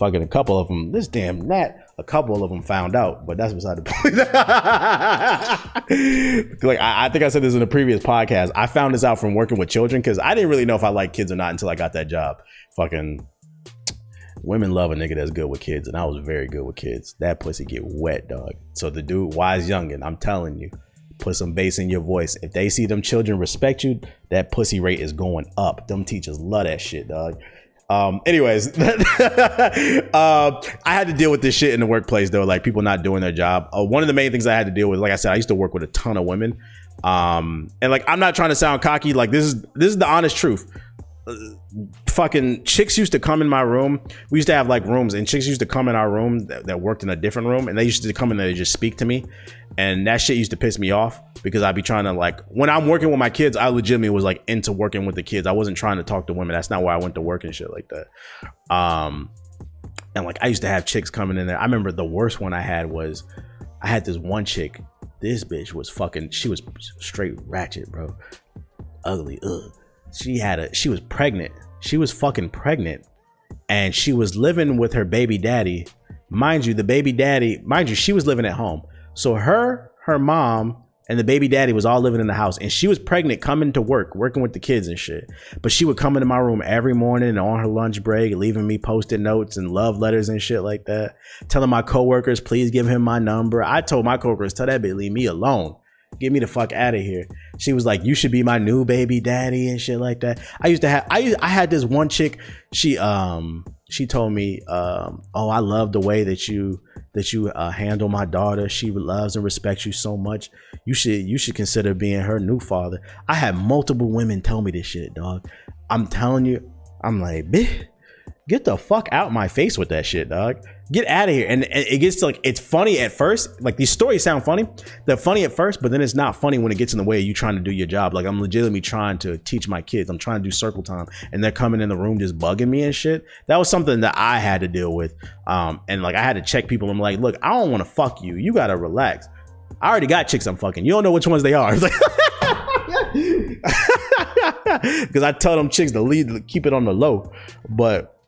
a couple of them. This damn Nat. A couple of them found out, but that's beside the point. Like I think I said this in a previous podcast. I found this out from working with children because I didn't really know if I liked kids or not until I got that job. Fucking women love a nigga that's good with kids, and I was very good with kids. That pussy get wet, dog. So the dude, wise youngin', I'm telling you, put some bass in your voice. If they see them children respect you, that pussy rate is going up. Them teachers love that shit, dog. Anyways, I had to deal with this shit in the workplace though, like people not doing their job. One of the main things I had to deal with, like I said, I used to work with a ton of women. And like, I'm not trying to sound cocky. Like this is the honest truth. Fucking chicks used to come in my room. We used to have like rooms, and chicks used to come in our room that worked in a different room, and they used to come in there and just speak to me. And that shit used to piss me off because I'd be trying to, like, when I'm working with my kids, I legitimately was like into working with the kids. I wasn't trying to talk to women. That's not why I went to work and shit like that. And like I used to have chicks coming in there. I remember the worst one I had this one chick. This bitch was she was straight ratchet, bro. Ugly. Ugh. She was pregnant. She was fucking pregnant, and she was living with her baby daddy. Mind you, she was living at home. So her mom and the baby daddy was all living in the house, and she was pregnant coming to work, working with the kids and shit. But she would come into my room every morning and on her lunch break, leaving me Post-it notes and love letters and shit like that, telling my coworkers, please give him my number. I told my coworkers, tell that bitch, leave me alone. Get me the fuck out of here. She was like, you should be my new baby daddy and shit like that. I had this one chick. She told me, oh, I love the way that you handle my daughter. She loves and respects you so much. You should consider being her new father. I had multiple women tell me this shit, dog. I'm telling you, I'm like, bitch, get the fuck out my face with that shit, dog. Get out of here. And it gets to, like, it's funny at first. Like, these stories sound funny. They're funny at first, but then it's not funny when it gets in the way of you trying to do your job. Like, I'm legitimately trying to teach my kids. I'm trying to do circle time, and they're coming in the room just bugging me and shit. That was something that I had to deal with. And like, I had to check people. I'm like, look, I don't want to fuck you. You got to relax. I already got chicks I'm fucking. You don't know which ones they are. Because I tell them chicks to keep it on the low. But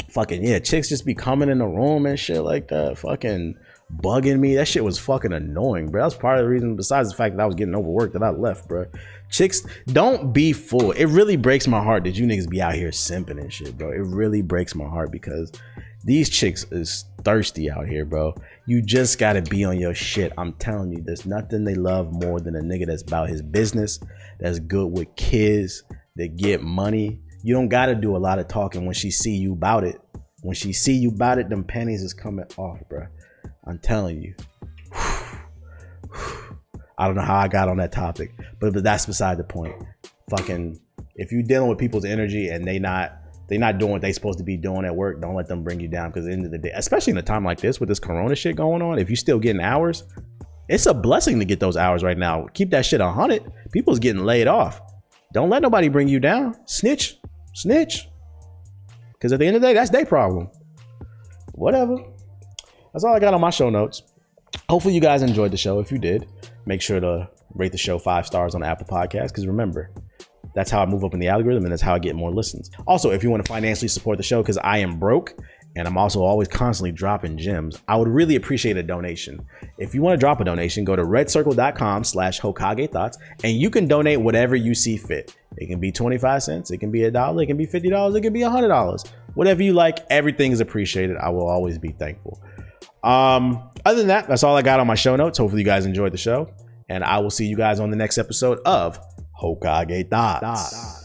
fucking yeah, chicks just be coming in the room and shit like that, fucking bugging me. That shit was fucking annoying, bro. That's part of the reason, besides the fact that I was getting overworked, that I left, bro. Chicks, don't be fooled. It really breaks my heart that you niggas be out here simping and shit, bro. It really breaks my heart because these chicks is thirsty out here, bro. You just gotta be on your shit. I'm telling you, there's nothing they love more than a nigga that's about his business, that's good with kids, that get money. You don't gotta do a lot of talking when she see you about it. When she see you about it, them pennies is coming off, bro. I'm telling you. I don't know how I got on that topic, but that's beside the point. Fucking, if you're dealing with people's energy and they not doing what they supposed to be doing at work, don't let them bring you down. Because at the end of the day, especially in a time like this with this corona shit going on, if you still getting hours, it's a blessing to get those hours right now. Keep that shit 100. People's getting laid off. Don't let nobody bring you down. Snitch. Because at the end of the day, that's their problem. Whatever. That's all I got on my show notes. Hopefully you guys enjoyed the show. If you did, make sure to rate the show 5 stars on Apple Podcasts. Because remember, that's how I move up in the algorithm, and that's how I get more listens. Also, if you want to financially support the show, because I am broke and I'm also always constantly dropping gems, I would really appreciate a donation. If you want to drop a donation, go to redcircle.com/Hokage Thots, and you can donate whatever you see fit. It can be 25 cents, it can be $1, it can be $50, it can be $100. Whatever you like, everything is appreciated. I will always be thankful. Other than that, that's all I got on my show notes. Hopefully you guys enjoyed the show, and I will see you guys on the next episode of Hokage Thots.